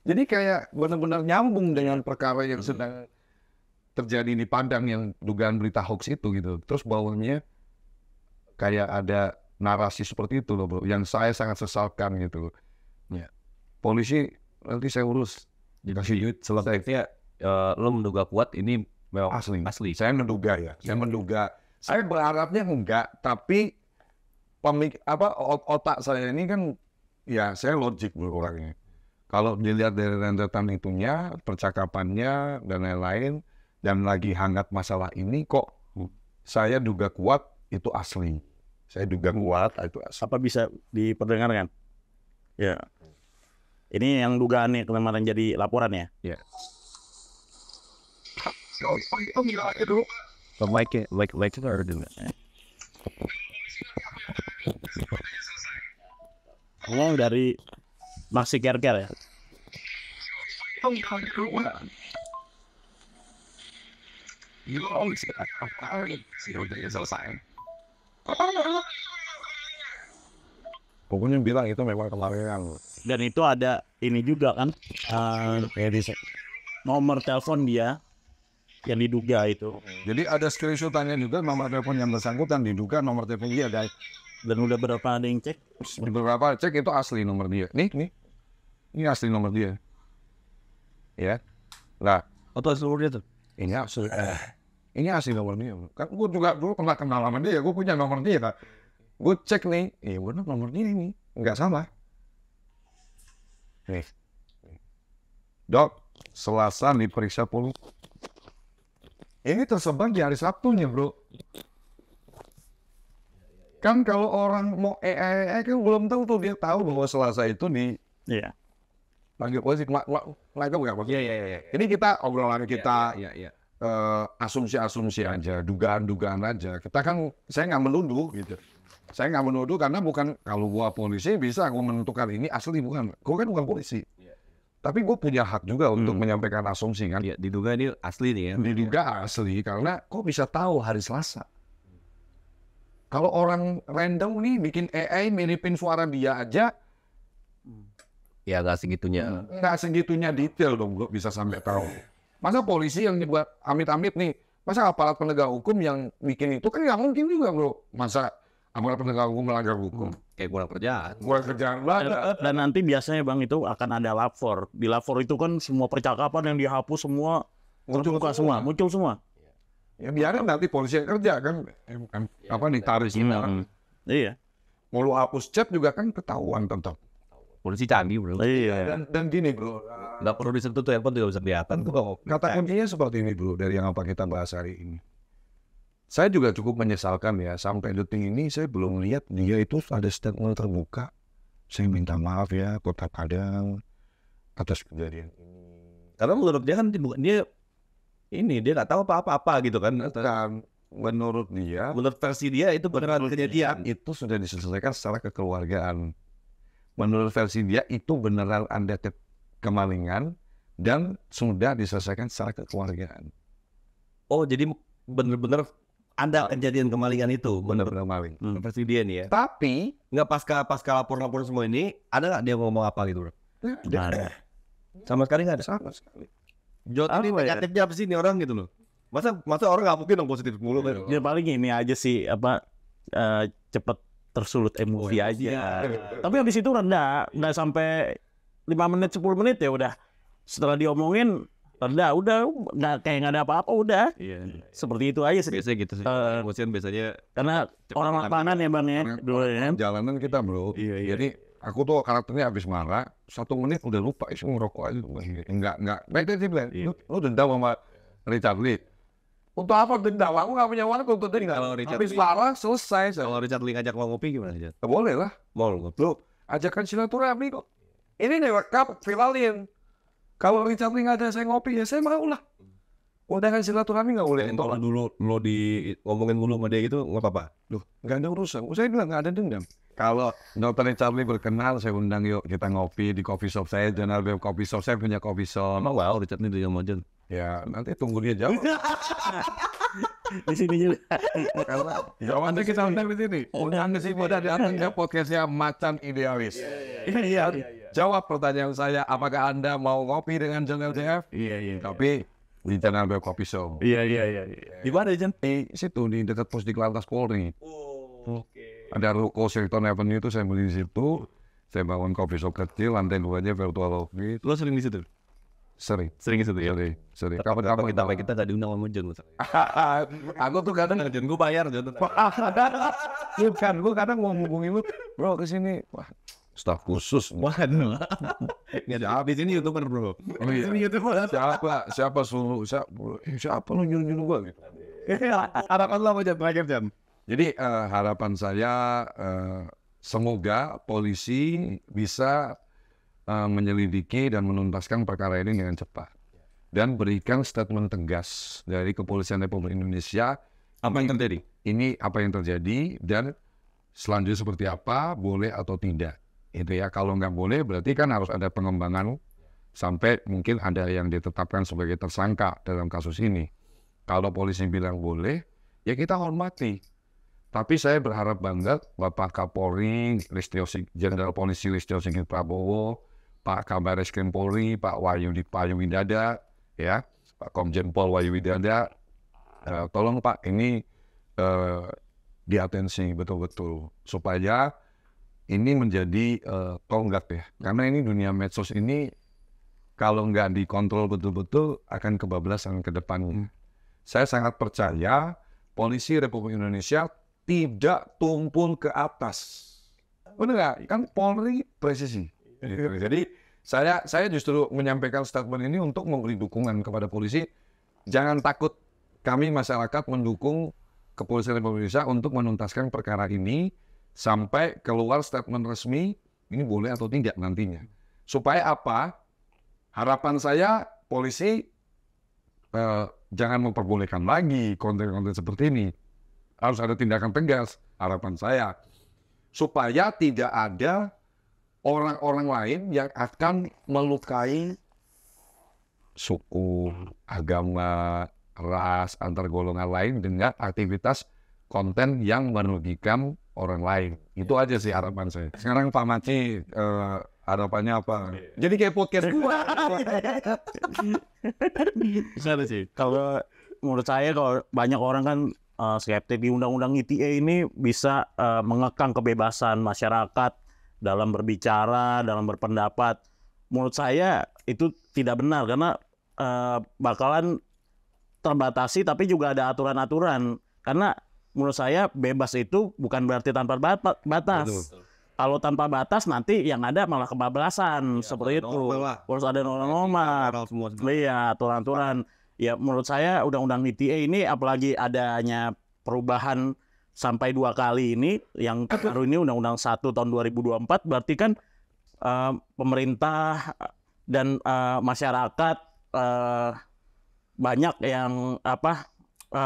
Jadi kayak benar-benar nyambung dengan perkara yang sedang terjadi di Padang yang dugaan berita hoax itu gitu. Terus bawahnya kayak ada narasi seperti itu loh bro, yang saya sangat sesalkan gitu. Ya. Polisi nanti saya urus, dikasih duit selesai. Lo menduga kuat ini memang Asli. Saya menduga ya. Saya menduga. Saya berharapnya enggak, tapi otak saya ini kan ya saya logik bro orangnya. Kalau dilihat dari rentetan itunya, percakapannya dan lain-lain, dan lagi hangat masalah ini kok saya duga kuat itu asli. Saya duga kuat itu asli. Apa bisa diperdengarkan? Ya. Ini yang dugaan nih kemarin jadi laporan ya? Iya. Kalau itu ngilang aja dulu Pak. Mic itu harus dengar. Oh, dari Maxi Kerker ya? Itu ngilang aja dulu Pak. Ngilang udah selesai. Pokoknya bilang itu memang kemarin. Dan itu ada ini juga kan, nomor telepon dia yang diduga itu. Jadi ada screenshotannya juga nomor telepon yang bersangkutan diduga nomor telepon dia guys. Dan udah berapa ada yang cek? Beberapa cek itu asli nomor dia. Nih. Ini asli nomor dia. Ya. Nah, Atau seluruh dia tuh. ini asli. Ini asli nomor dia. Kan gue juga dulu pernah kenal sama dia. Gue punya nomor dia kan. Gue cek nih. Iya benar nomor dia ini. Enggak salah. Nih. Dok, Selasa diperiksa polisi. Ini tersebar di hari Sabtunya bro. Kan kalau orang mau kan belum tentu dia tahu bahwa Selasa itu di Iya. panggil polisi. Itu nggak? Iya. Ini kita obrolan kita. Iya. Asumsi-asumsi aja, dugaan-dugaan aja. Saya nggak menuduh gitu. Saya nggak menuduh karena bukan kalau gua polisi bisa gua menentukan ini asli bukan. Gua kan bukan polisi. Tapi gua punya hak juga untuk menyampaikan asumsi kan. Iya, diduga ini asli nih ya. Diduga asli karena kok bisa tahu hari Selasa. Kalau orang random nih bikin AI miripin suara dia aja, Ya nggak segitunya. nggak segitunya detail dong bro bisa sampai tahu. Masa polisi yang dibuat amit-amit nih, masa aparat penegak hukum yang bikin itu kan nggak mungkin juga bro. Masa aparat penegak hukum melanggar hukum? Kayak kurang kerjaan. Buat kerjaan banget. Dan nanti biasanya bang itu akan ada lapor. Di lapor itu kan semua percakapan yang dihapus semua terbuka semua, muncul semua. Ya biarin nanti polisi yang kerja kan, apa nih taris Iya. Mau lu hapus chat juga kan ketahuan tetap. Polisi canggih bro. Iya. Dan gini bro, Nggak perlu disentuh tuh handphone juga bisa kelihatan. kata kuncinya seperti ini bro dari yang apa kita bahas hari ini. Saya juga cukup menyesalkan ya sampai detik ini saya belum lihat dia itu ada statement terbuka. Saya minta maaf ya Kota Padang atas kejadian ini. Karena menurut dia kan dia nggak tahu apa-apa gitu kan. Dan menurut dia Menurut versi dia itu beneran kejadian. itu sudah diselesaikan secara kekeluargaan. Menurut versi dia itu beneran ada kemalingan dan sudah diselesaikan secara kekeluargaan. Oh jadi bener-bener ada kejadian kemalingan itu. Bener-bener maling. Versi dia nih ya. Tapi Nggak pasca lapor semua ini ada nggak dia ngomong apa gitu bro? Ada. Sama sekali nggak ada. sama sekali. Jod ini Apa ya? negatifnya apa sih nih orang gitu loh? Masa orang nggak mungkin dong positif mulu kan? Ya paling ini aja sih cepet tersulut emosi aja. Tapi habis itu reda, nggak sampai 5 menit 10 menit ya udah. Setelah diomongin reda, udah nggak ada apa-apa udah. Iya. Seperti itu aja sih. Biasanya gitu sih. Emosian biasanya Karena orang lapangan ya bang ya, dulu ya. Jalanan kita bro. Iya. Jadi aku tuh karakternya habis marah 1 menit udah lupa isi ngerokok aja. Enggak. Baik sih bilang. Lu dendam sama Richard Lee. Untuk apa dendam? Aku nggak punya waktu untuk dendam. Kalau Richard Habis Lee- marah selesai. kalau Richard Lee ngajak mau ngopi gimana aja? Boleh lah. Mau ngopi? Lu ajakan silaturahmi kok. Ini direkam, viralin. Kalau Richard Lee nggak ada saya ngopi ya saya mau lah. Udah kan silaturahmi nggak boleh. Kalau dulu lo ngomongin mulu sama dia gitu nggak apa-apa. Loh, nggak ada urusan. Saya bilang nggak ada dendam. Kalau Dr. Richard Lee berkenan, saya undang yuk kita ngopi di coffee shop saya. General Web Coffee Shop, saya punya coffee shop. Emang wow Richard Lee dia mau aja. Ya, nanti tunggu dia jawab. Di sini juga. Jawabannya kita undang di sini. Undang ke sini, udah datang ke podcastnya Macan Idealis. Iya. Jawab pertanyaan saya, apakah Anda mau ngopi dengan General JF? Iya. Tapi di General Web Coffee Shop. Iya. Di mana Jen? Di situ, di dekat pos di Lantas Polri. Ada ruko Silton Avenue itu saya beli di situ. Saya bangun coffee shop kecil, lantai 2-nya virtual office. Lo sering di situ? Sering. Sering di situ ya? Sering. Kapan kita nggak diundang sama Jen? Aku tuh kadang Jen gue bayar Jen. bukan, gue kadang mau hubungin lu, bro kesini, wah, staf khusus. Waduh. Nggak ada. Di sini YouTuber bro. Di sini YouTuber. Siapa suruh, siapa lu nyuruh gua gitu. Harapan lo apa Jen? Terakhir Jen. Jadi harapan saya semoga polisi bisa menyelidiki dan menuntaskan perkara ini dengan cepat dan berikan statement tegas dari Kepolisian Republik Indonesia Apa yang terjadi? ini apa yang terjadi dan selanjutnya seperti apa, boleh atau tidak. Itu ya, kalau nggak boleh berarti kan harus ada pengembangan sampai mungkin ada yang ditetapkan sebagai tersangka dalam kasus ini. Kalau polisi bilang boleh, ya kita hormati. Tapi saya berharap banget Bapak Kapolri, Jenderal Polisi Listio Sigit Prabowo, Pak Kabar Eskrim Polri, Pak Wahyudada, ya, Pak Komjen Pol Wahyudada, tolong Pak ini diatensi betul-betul supaya ini menjadi tonggak ya. Karena ini dunia medsos ini kalau nggak dikontrol betul-betul akan kebablasan ke depan. Saya sangat percaya polisi Republik Indonesia tidak tumpul ke atas. Benar nggak? Kan Polri presisi. Jadi saya justru menyampaikan statement ini untuk memberi dukungan kepada polisi. Jangan takut, kami masyarakat mendukung Kepolisian Republik Indonesia untuk menuntaskan perkara ini sampai keluar statement resmi ini boleh atau tidak nantinya. Supaya apa? Harapan saya polisi jangan memperbolehkan lagi konten-konten seperti ini. Harus ada tindakan tegas, harapan saya. Supaya tidak ada orang-orang lain yang akan melukai suku, agama, ras, antar golongan lain dengan aktivitas konten yang merugikan orang lain. Itu aja sih harapan saya. Sekarang Pak Maci, harapannya apa? Jadi kayak podcast gua. Bisa sih. Kalau menurut saya, kalau banyak orang kan skeptis di Undang-Undang ITE ini bisa mengekang kebebasan masyarakat dalam berbicara, dalam berpendapat. Menurut saya itu tidak benar karena bakalan terbatasi, tapi juga ada aturan-aturan. Karena menurut saya bebas itu bukan berarti tanpa batas. Betul. Kalau tanpa batas nanti yang ada malah kebablasan seperti itu. Harus ada norma-norma. Iya, aturan-aturan. Ya menurut saya Undang-Undang ITE ini apalagi adanya perubahan sampai 2 kali ini, yang baru ini Undang-Undang 1 tahun 2024, berarti kan pemerintah dan masyarakat banyak yang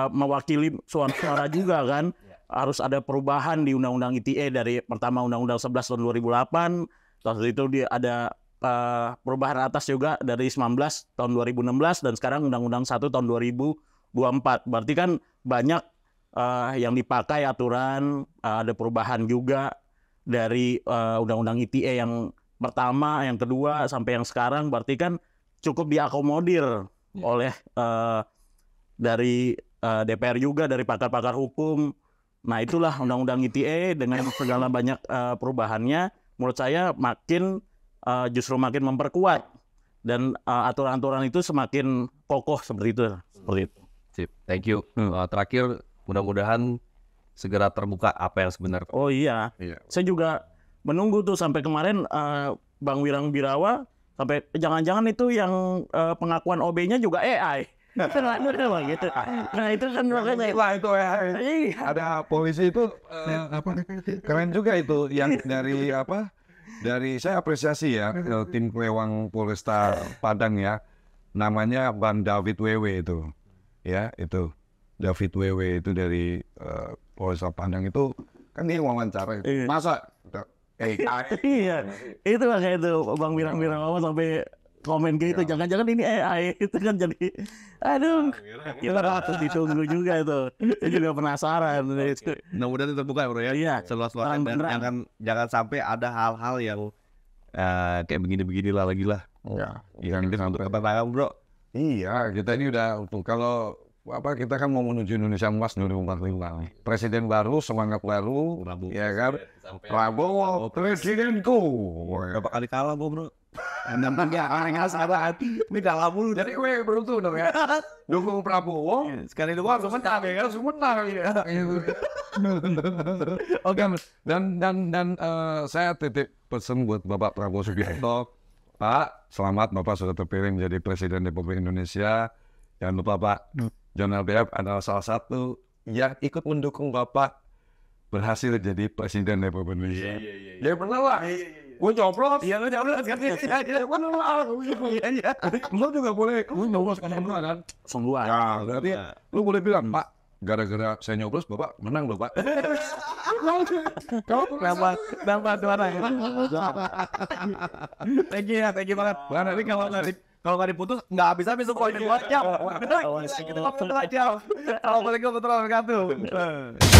mewakili suara juga kan. Harus ada perubahan di Undang-Undang ITE dari pertama Undang-Undang 11 tahun 2008, terus itu dia ada perubahan atas juga dari 19 tahun 2016 dan sekarang Undang-Undang 1 tahun 2024. Berarti kan banyak yang dipakai aturan, ada perubahan juga dari Undang-Undang ITE yang pertama, yang kedua sampai yang sekarang, berarti kan cukup diakomodir oleh dari DPR juga, dari pakar-pakar hukum. Nah itulah Undang-Undang ITE dengan segala banyak perubahannya, menurut saya justru makin memperkuat dan aturan-aturan itu semakin kokoh seperti itu. Sip, thank you. Terakhir, mudah-mudahan segera terbuka apa yang sebenarnya. Oh iya, saya juga menunggu tuh sampai kemarin Bang Wirang Birawa sampai jangan-jangan itu yang pengakuan OB-nya juga AI. Gitu. Nah itu kan makanya Lah itu ada polisi itu keren juga itu yang dari saya apresiasi ya tim Kelewang Polresta Padang ya, namanya Bang David WW itu ya, itu David WW itu dari Polresta Padang itu kan dia wawancara itu. Masa iya itu makanya itu Bang Wirang sampai komen gitu, jangan-jangan ini AI itu kan jadi aduh kita harus ditunggu juga itu. Saya juga penasaran itu. Mudah-mudahan terbuka ya bro ya. Iya, Seluas-luasnya dan jangan sampai ada hal-hal yang kayak begini-begini lah lagi lah. yang itu sampai Apa bro? Iya, kita ini udah kalau kita kan mau menuju Indonesia Emas 2045. Presiden baru, semangat baru, ya kan? Prabowo presidenku. Berapa kali kalah bro? Namanya orang sahabat. Ini kalah mulu. Jadi gue beruntung dong ya. Dukung Prabowo. Sekali Wah, semenang ya, semenang ya. Oke, dan saya titip pesan buat Bapak Prabowo Subianto. Pak, selamat Bapak sudah terpilih menjadi Presiden Republik Indonesia. Jangan lupa Pak, John LBF adalah salah satu yang ikut mendukung Bapak berhasil jadi presiden Republik Indonesia. Ya benar lah. Gue nyoblos. Iya, lu nyoblos kan. Iya, benar lah. Iya. Lu juga boleh. Lu nyoblos kan kan. Sungguhan. Ya, berarti lu boleh bilang, Pak, gara-gara saya nyoblos, Bapak menang loh, Pak. Kau Kenapa tuan? Thank you banget. Nah, nanti Kalau nggak diputus nggak habis-habis tuh poin 2 jam. Kita ngomong 2 jam. Assalamualaikum warahmatullahi wabarakatuh.